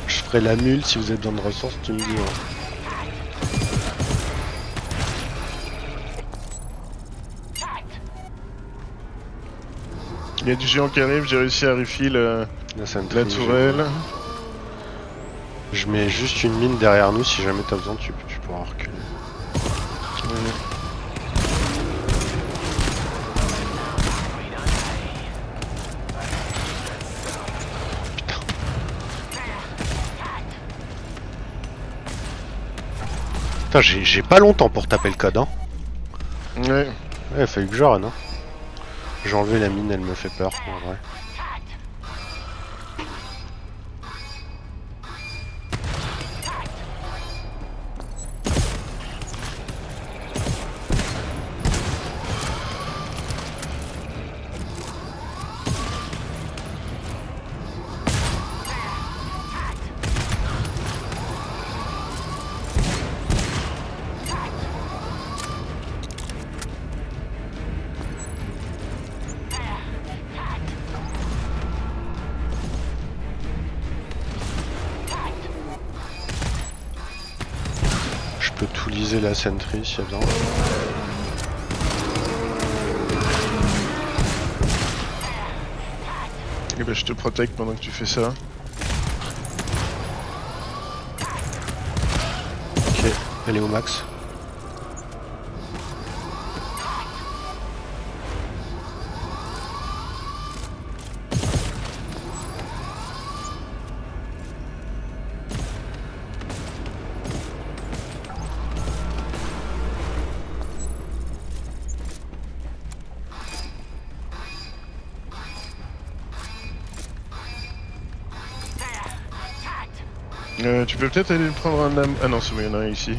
Je ferai la mule, si vous avez besoin de ressources, tu me dis. Hein. Il y a du géant qui arrive, j'ai réussi à refill Là, ça me la trime, tourelle. Je mets juste une mine derrière nous, si jamais t'as besoin, tu pourras reculer. Putain, j'ai pas longtemps pour taper le code, hein. Ouais. Ouais, il a fallu que je run, hein. J'ai enlevé la mine, elle me fait peur, en vrai. Je peux tout liser la sentry s'il y a besoin. Et ben je te protège pendant que tu fais ça. Ok, elle est au max. Tu peux peut-être aller prendre un âme. Ah non, c'est bon, il y en a un ici.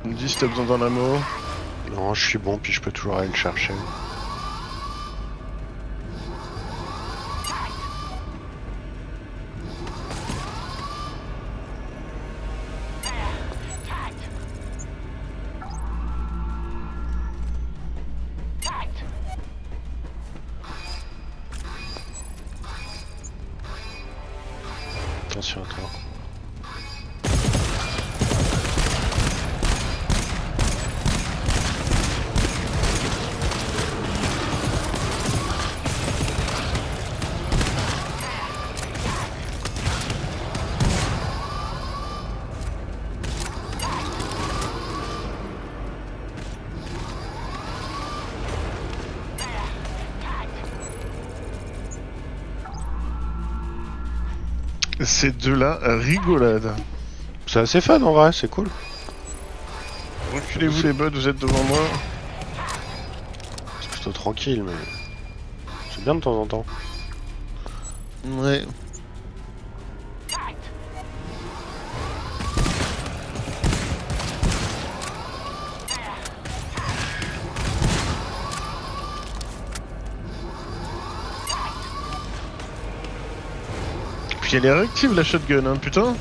Tu me dis si t'as besoin d'un ammo. Non, je suis bon, puis je peux toujours aller le chercher. Attention à toi. Ces deux-là, rigolade. C'est assez fun en vrai, c'est cool. Reculez-vous les bots, vous êtes devant moi. C'est plutôt tranquille, mais c'est bien de temps en temps. Ouais. Puis elle est réactive la shotgun, hein, putain.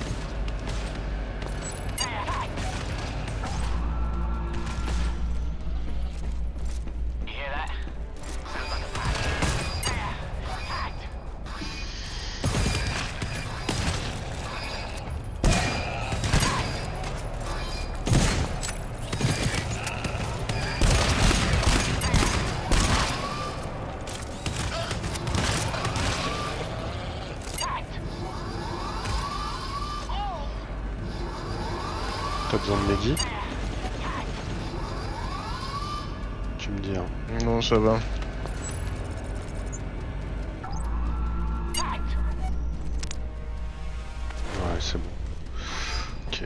You hear that? Sounds like a T'as besoin de Mehdi? Tu me dis, hein. Non, ça va. Ouais, c'est bon. Ok.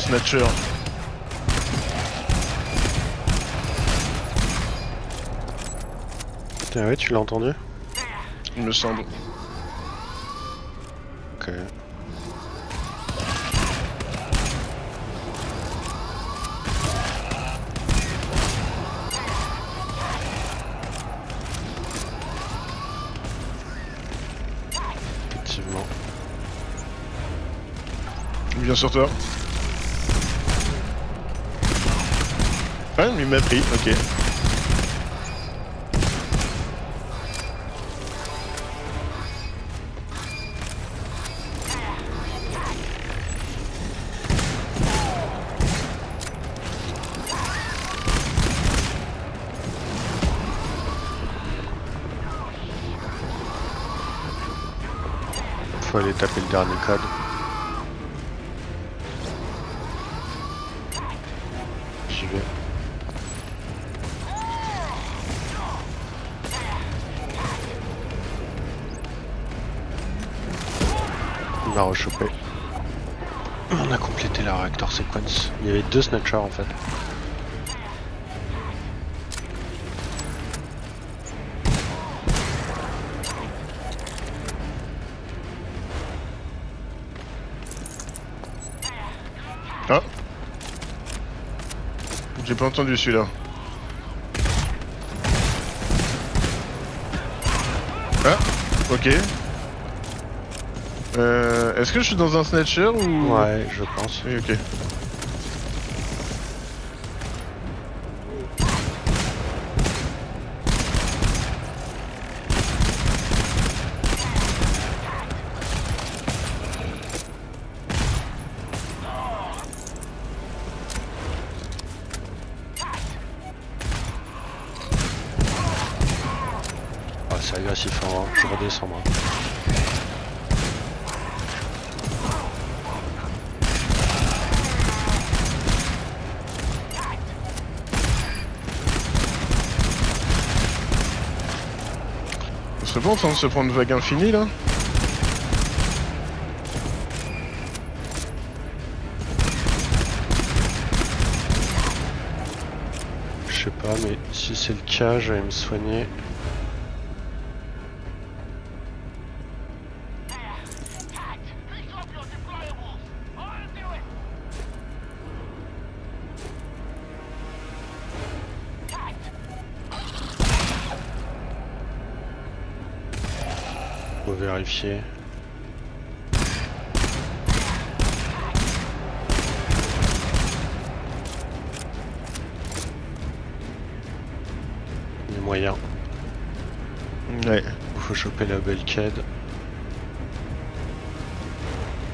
Snatcher. Ah ouais, tu l'as entendu? Il me semble. Ok. Effectivement. Bien sur toi. Ah, il m'a pris, ok. Faut aller taper le dernier code. J'y vais. Il m'a rechopé. On a complété la reactor sequence. Il y avait 2 snatchers en fait. Ah, j'ai pas entendu celui-là. Ah, ok. Est-ce que je suis dans un snatcher ou... Ouais, je pense. Oui, ok. Ah, c'est agressif, hein. Je redescends moi. On serait pas en train de se prendre vague infinie là? Je sais pas, mais si c'est le cas, je vais me soigner. Faut vérifier. Les moyens. Ouais. Faut choper la bulkhead.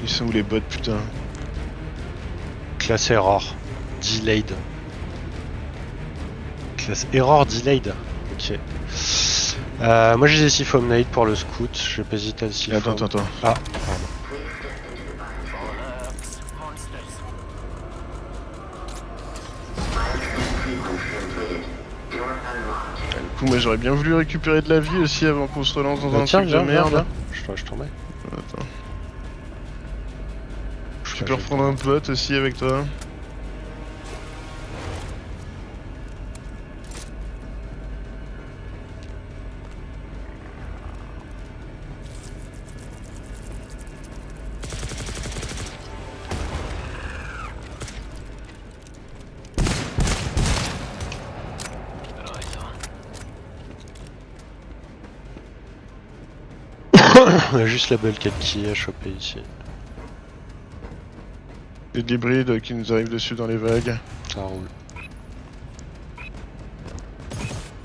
Ils sont où les bots, putain? Classe error. Delayed. Classe error delayed. Ok. Moi j'ai des Siphon Nade pour le scout. Je vais pas hésiter à le Siphon. Attends. Ah, pardon. Bollocks. Monsters. Du coup, moi j'aurais bien voulu récupérer de la vie aussi avant qu'on se relance dans un Tiens, truc de viens, merde. viens. Je t'en mets. Attends. Tu peux reprendre un bot aussi avec toi. On a juste la bulkhead qui est à choper ici. Des hybrides qui nous arrivent dessus dans les vagues. Ça roule.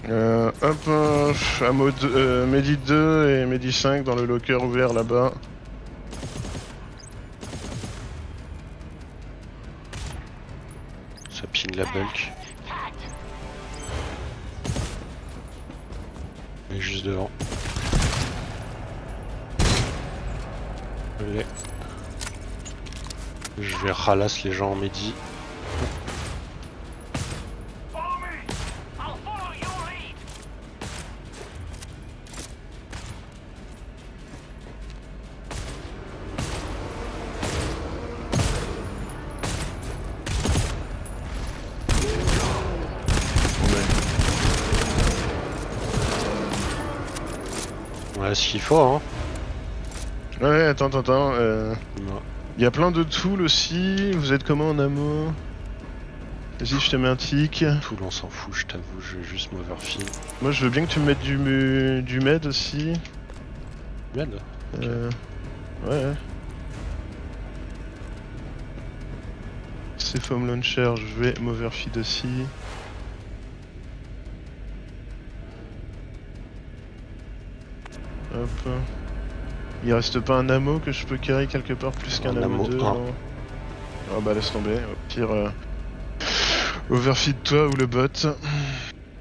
À mode Medi 2 et Medi 5 dans le locker ouvert là-bas. Ça ping la bulk. Il est juste devant. Je l'ai. Je vais ralasse les gens en midi. Follow me. I'll follow your lead. Ouais, ce qu'il faut, hein. Ouais, attends. Non. Il y a plein de tools aussi. Vous êtes comment en ammo? Vas-y, je te mets un tic. Tout on s'en fout, je t'avoue, je vais juste m'overfill. Moi, je veux bien que tu me mettes du med aussi. Med. Ouais. C'est foam launcher, je vais m'overfeed aussi. Hop. Il reste pas un ammo que je peux carry quelque part plus qu'un Un ammo ammo 2 un. non. Ah bah laisse tomber, au pire overfeed toi ou le bot.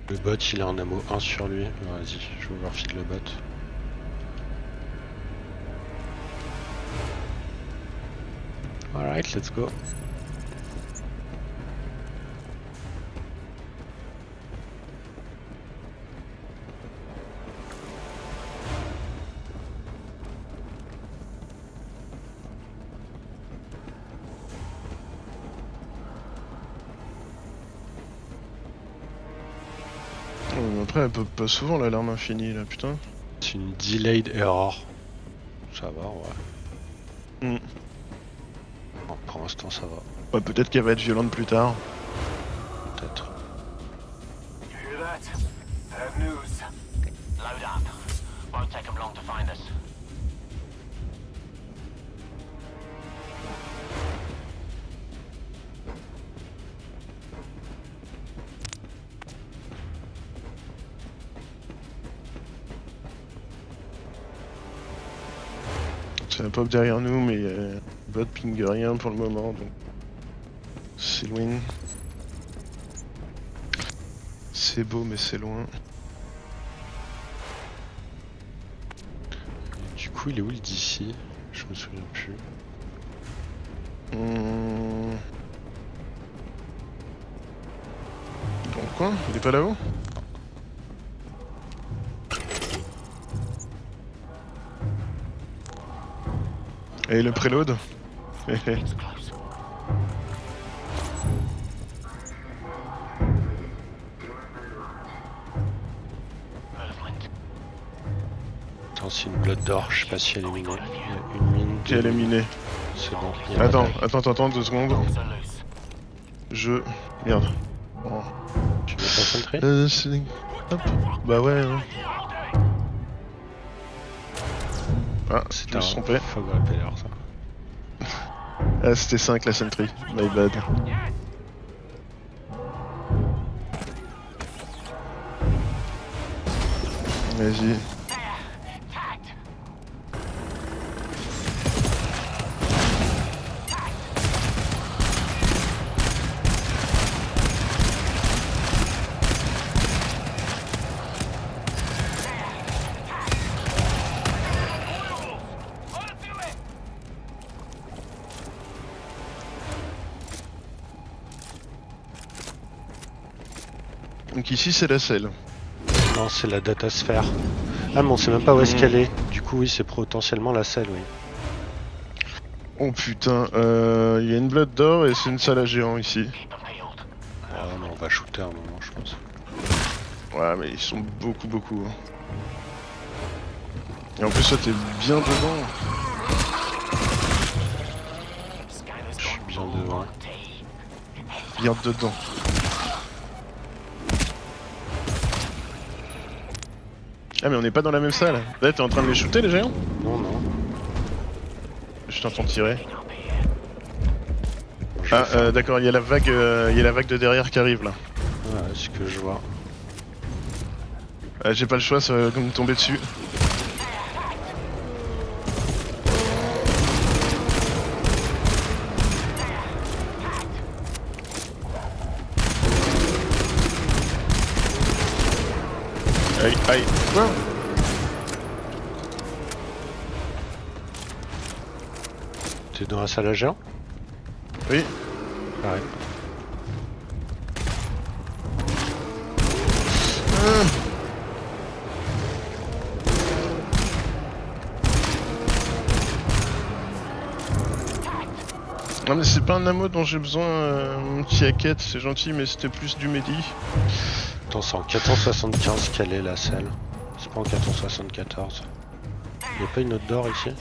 Le bot il est en ammo 1 sur lui. Vas-y, je vais overfeed le bot. Alright, let's go. Après, elle peut pas souvent l'alarme infinie là, putain. C'est une delayed error. Ça va, ouais. Mm. Bon, pour l'instant, ça va. Ouais, peut-être qu'elle va être violente plus tard. Peut-être. You hear that? Bad news. Load up. Won't take them long to find us. C'est un pop derrière nous, mais bot ping rien pour le moment, donc c'est loin. C'est beau, mais c'est loin. Du coup, il est où le DC? Je me souviens plus. Dans le coin? Il est pas là-haut? Et le préload? It's close. Movement. Attends, c'est une blood d'or, je sais pas si elle est minée. Il y a une mine. Qui elle est minée. C'est bon. il y a Attends, la dalle. attends, 2 secondes. So loose. Je... Merde. Bon. Tu veux pas sentry? Hop. Bah ouais. Ah, je C'était me un suis trompé. fog repeller, ça. Ah, c'était 5 la sentry. My bad. Vas-y. Tagged. Donc ici c'est la selle. Non, c'est la datasphère. Ah, mais on sait même pas où est-ce qu'elle est. Du coup, oui, c'est potentiellement la selle, oui. Oh putain, il y a une blood d'or et c'est une salle à géant ici. Keep them peeled. Ah, mais on va shooter un moment, je pense. Ouais, mais ils sont beaucoup. Hein. Et en plus, toi t'es bien dedans. Scanner's Je suis gone bien full devant. Monty. Bien dedans. Ah, mais on n'est pas dans la même salle. Là, t'es en train de les shooter les géants? Non, non. Je t'entends tirer. Up here. Je vais faire- D'accord, il y a la vague de derrière qui arrive là. Ouais, ce que je vois. J'ai pas le choix, ça va me tomber dessus. Aïe. Quoi? T'es dans la salle à géant? Oui. Pareil. Non mais c'est pas un ammo dont j'ai besoin, mon petit hackett, c'est gentil, mais c'était plus du medi. Attends, c'est en 475 quelle est la salle? C'est pas en 474. Y'a pas une autre d'or ici?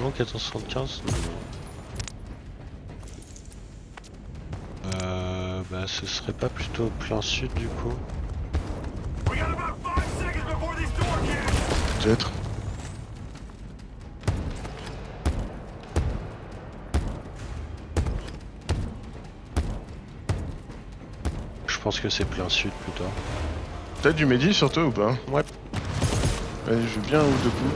Non, 475? Non. Bah ce serait pas plutôt plein sud du coup? We got about 5 seconds before these doors can. Peut-être. Je pense que c'est plein sud plutôt. T'as du medi sur toi ou pas? Ouais. Allez, je veux bien un ou deux coups.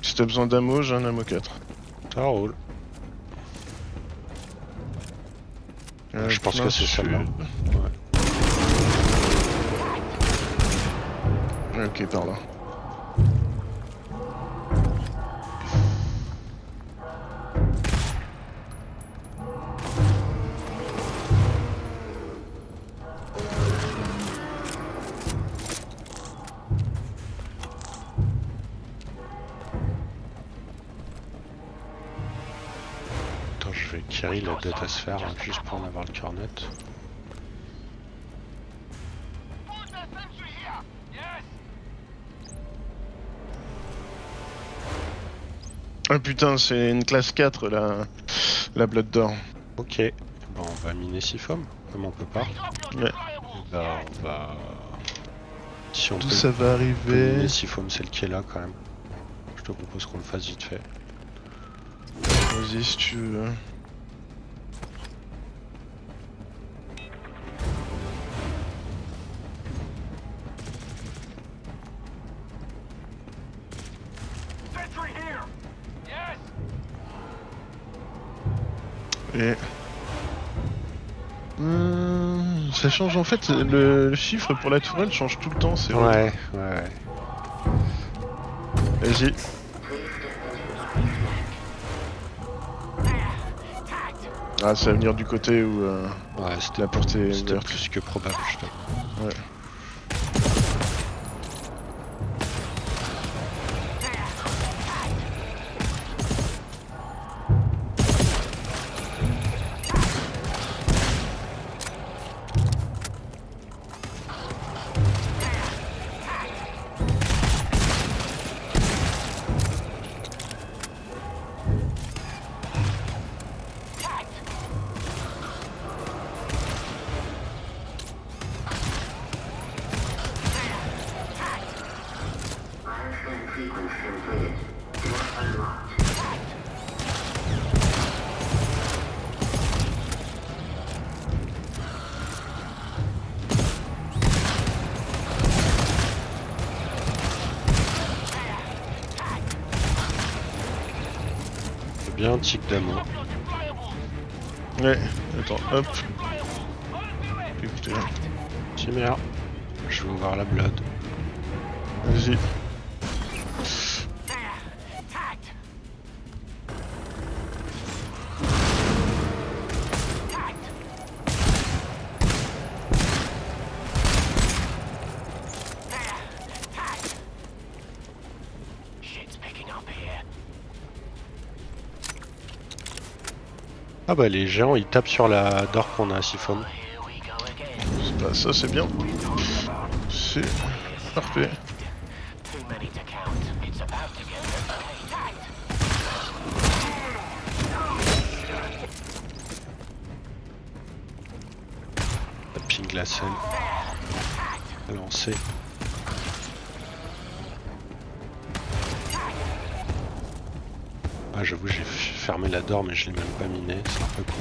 Si t'as besoin d'ammo, j'ai un ammo 4. Ça roule. Je pense plein que c'est sud. celle-là. Ok, par là. Attends, je vais carry la datasphère hein, juste pour en avoir le cœur net. Ah putain, c'est une classe 4 la Blood d'or. Ok, bon, on va miner Sifom, comme on peut pas. Ouais. Et bah, on va. Si on D'où peut, ça va on peut arriver? miner Sifom, celle qui est là quand même. Je te propose qu'on le fasse vite fait. Vas-y si tu veux. Sentry here! Yes! Et... ça change en fait, le chiffre pour la tourelle change tout le temps, c'est vrai. Ouais. Vas-y. Ah, ça va venir du côté où Ouais, la porte est c'était ouverte. plus que probable, je t'avoue. Ouais. Milestone sequence completed. Door unlocked. C'est bien un tic d'ammo. Ouais, attends, hop. Écoutez, Chimère. Je vais ouvrir la blood. vas-y. Shit's picking up here. Ah bah les géants ils tapent sur la door qu'on a à Sifom. Here we go again. C'est pas ça, c'est bien. C'est parfait. Too many to count. It's about to get tight. La ping la scène. À lancer. Ah j'avoue j'ai fermé la door mais je l'ai même pas miné, c'est un peu con.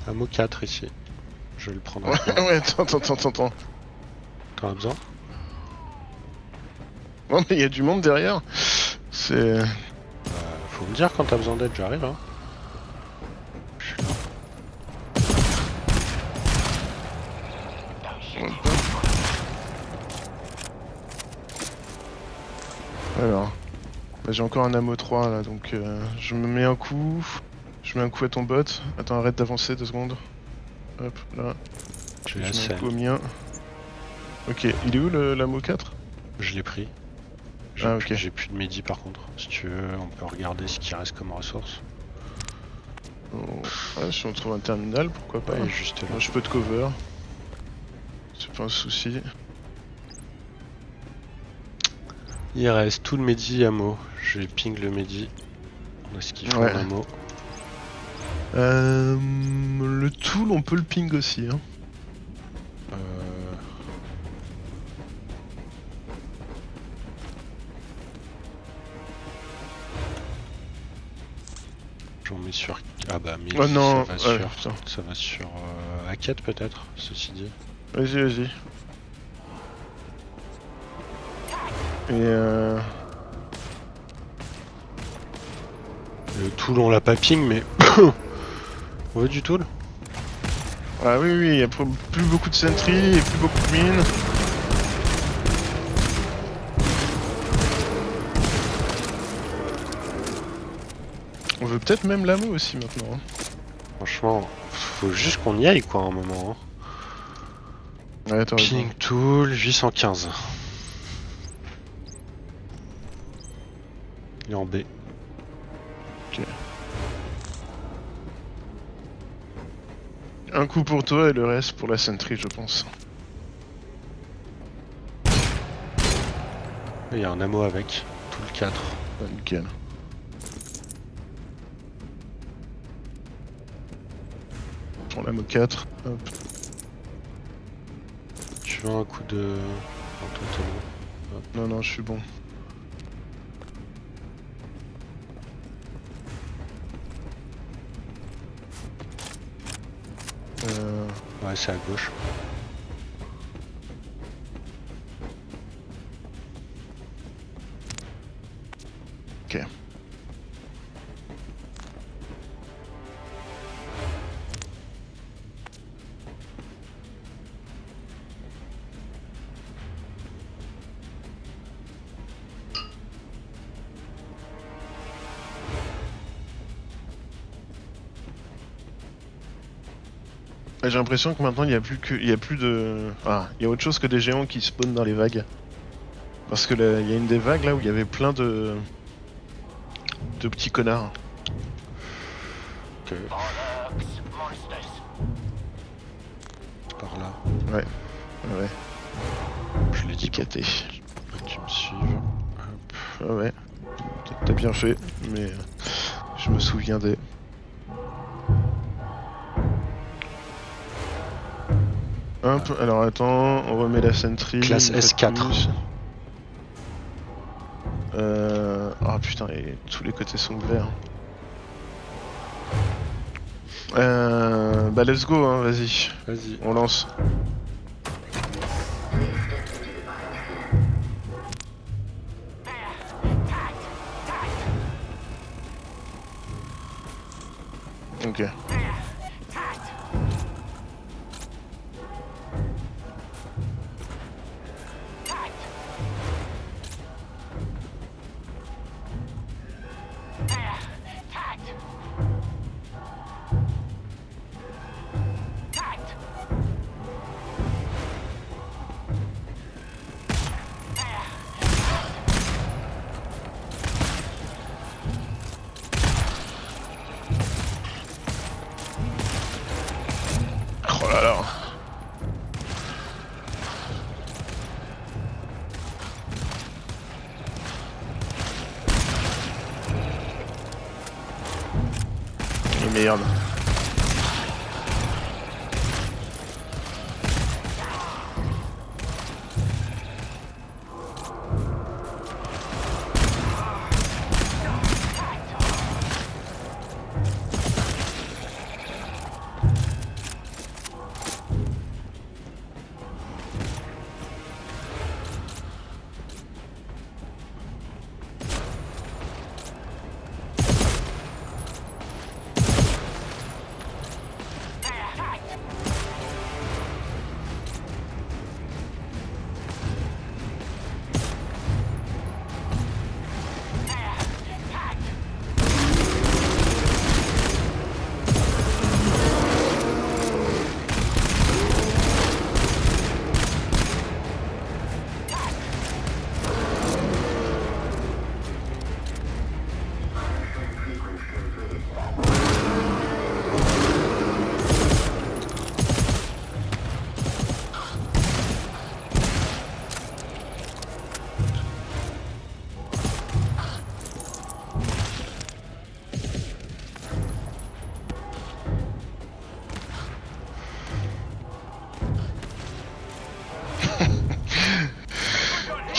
Ammo 4 ici. Je vais le prendre avec moi. Ouais, attends. T'en as besoin? Non mais il y a du monde derrière. C'est... Faut me dire quand t'as besoin d'aide, j'arrive hein. Je suis là. Alors, bah, j'ai encore un ammo 3 là, donc je me mets un coup. Je mets un coup à ton bot. Attends, arrête d'avancer 2 secondes. Hop, là. J'ai Je la mets un scène. coup au mien. Ok, il est où l'ammo 4? Je l'ai pris. Ah, ok. J'ai plus de midi par contre. Si tu veux, on peut regarder ce qui reste comme ressource. Oh, ouais, si on trouve un terminal, pourquoi pas. Ouais, juste là. Moi, je peux te cover. C'est pas un souci. Il reste tout le medi ammo. Je vais ping le medi. On a ce qu'il faut Ouais. en ammo. Le tool, on peut le ping aussi. Hein. J'en mets sur... Ah bah mais Oh non, ça va ouais, sur... putain. Ça va sur Hackett peut-être, ceci dit. Vas-y, vas-y. Et Le tool on l'a pas ping mais... on veut du tool? Ah oui, oui, il y a plus beaucoup de sentry et plus beaucoup de mines. On veut peut-être même l'ammo aussi maintenant. Hein. Franchement, faut juste qu'on y aille quoi à un moment. Hein. Ouais, attends, Ping tool 815. Il est en B. Ok. Un coup pour toi et le reste pour la sentry, je pense. Il y a un ammo avec. Tool 4. Ah, nickel. Pour l'ammo 4. Hop. Tu veux un coup de... en total. Non, non, je suis bon. Ouais, c'est à gauche. Ok. J'ai l'impression que maintenant il y a plus de. Ah, il y a autre chose que des géants qui spawnent dans les vagues. Parce que il y a une des vagues là où il y avait plein de petits connards. Ok. Par là. Ouais. Je l'ai dit. Caté. Pour que tu me suives. Hop. Ah ouais. T'as bien fait, mais je me souviens des. Hop, alors attends, on remet la sentry. Classe une fois de S4. plus. Ah putain, et tous les côtés sont ouverts. Bah let's go, hein, vas-y, Vas-y. on lance. Ok. Oh là là. Et merde.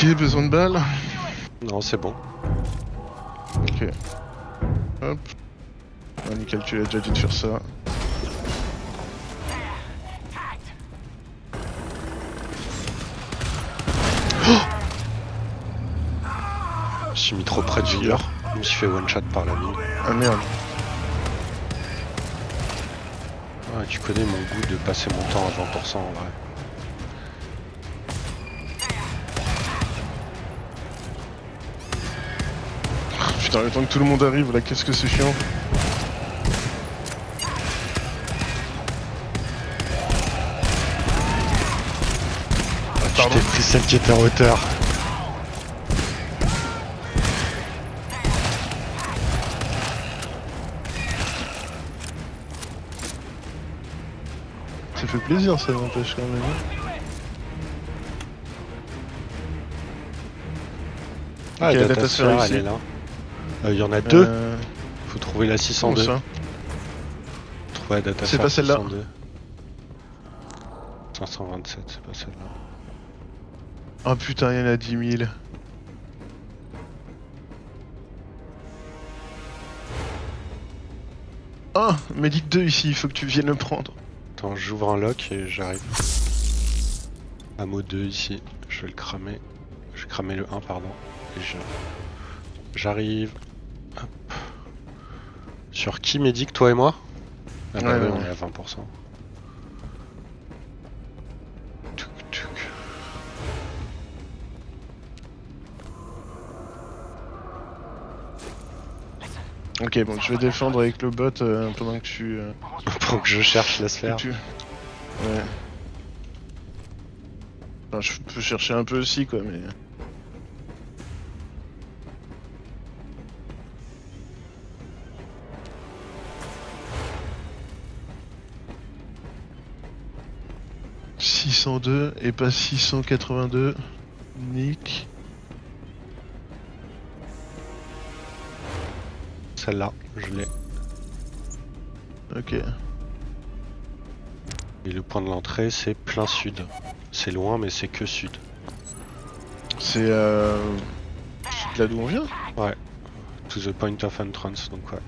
Ok, besoin de balles. Non, c'est bon. Ok. Hop. Ah, nickel, tu l'as déjà dit de faire ça. Je me suis mis trop près du mur. Je me suis fait one shot par la mine. Ah merde. Ouais, tu connais mon goût de passer mon temps à 20% en vrai. Putain, le temps que tout le monde arrive là, qu'est-ce que c'est chiant. Je Pardon. t'ai pris celle qui était en hauteur. Ça fait plaisir, ça n'empêche quand même. Ah, Ok, la la data datasphère sphère, ici. elle est là. Il y en a deux. Euh, Faut trouver la où 602. ça Trouver la data C'est sphère pas celle-là. 602. 527, c'est pas celle-là. Oh putain, il y en a 10 000. Ah, Médic 2 ici, il faut que tu viennes le prendre. Attends, j'ouvre un lock et j'arrive. Ammo 2 ici, je vais le cramer. Je vais cramer le 1, pardon. Et j'arrive. Hop. Sur qui médic, toi et moi? Ah bah Ouais, oui, ouais, on ouais. est à 20%. Tuc, tuc. Ok, bon, je vais défendre avec le bot pendant que tu... Pour que je cherche la sphère. que tu... Ouais. Enfin, je peux chercher un peu aussi, quoi, mais... « 602 et pas 682. Nick. Celle-là, je l'ai. Ok. Et le point de l'entrée, c'est plein sud. C'est loin, mais c'est que sud. C'est là d'où on vient? Ouais. To the point of entrance, donc ouais.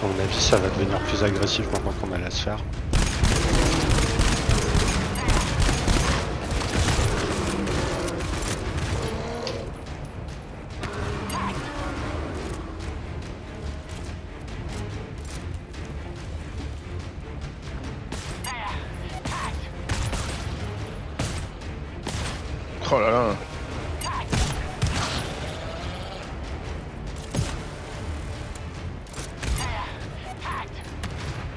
À mon avis, ça va devenir plus agressif maintenant qu'on a la sphère. Oh là là.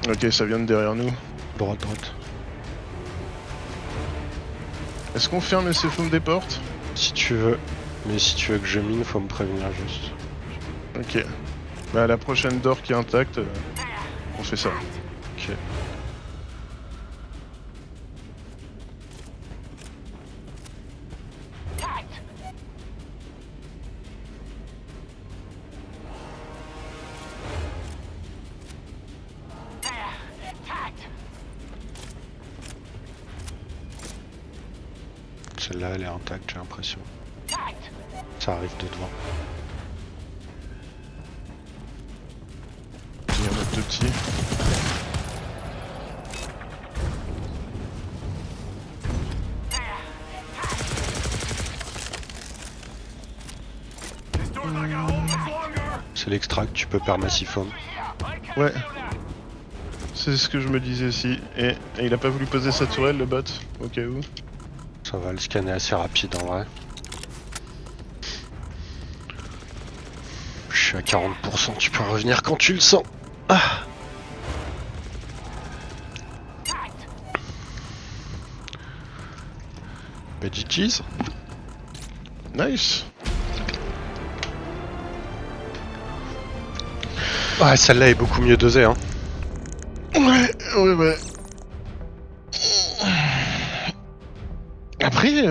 Ok, ça vient de derrière nous. Droite, droite. Est-ce qu'on ferme et s'effondre des portes? Si tu veux. Mais si tu veux que je mine, faut me prévenir juste. Ok. Bah la prochaine door qui est intacte, on fait ça. Ok. Celle-là, elle est intacte, j'ai l'impression. Ça arrive de devant. Il y en a deux petits. C'est l'extract, tu peux permassiphone. Ouais. C'est ce que je me disais aussi. Et il a pas voulu poser sa tourelle, le bot, au cas où. Ça va, le scan est assez rapide en vrai. Je suis à 40%, tu peux revenir quand tu le sens. Ah. Veggie cheese. Nice. Ouais, celle-là est beaucoup mieux dosée, hein. Ouais. Après,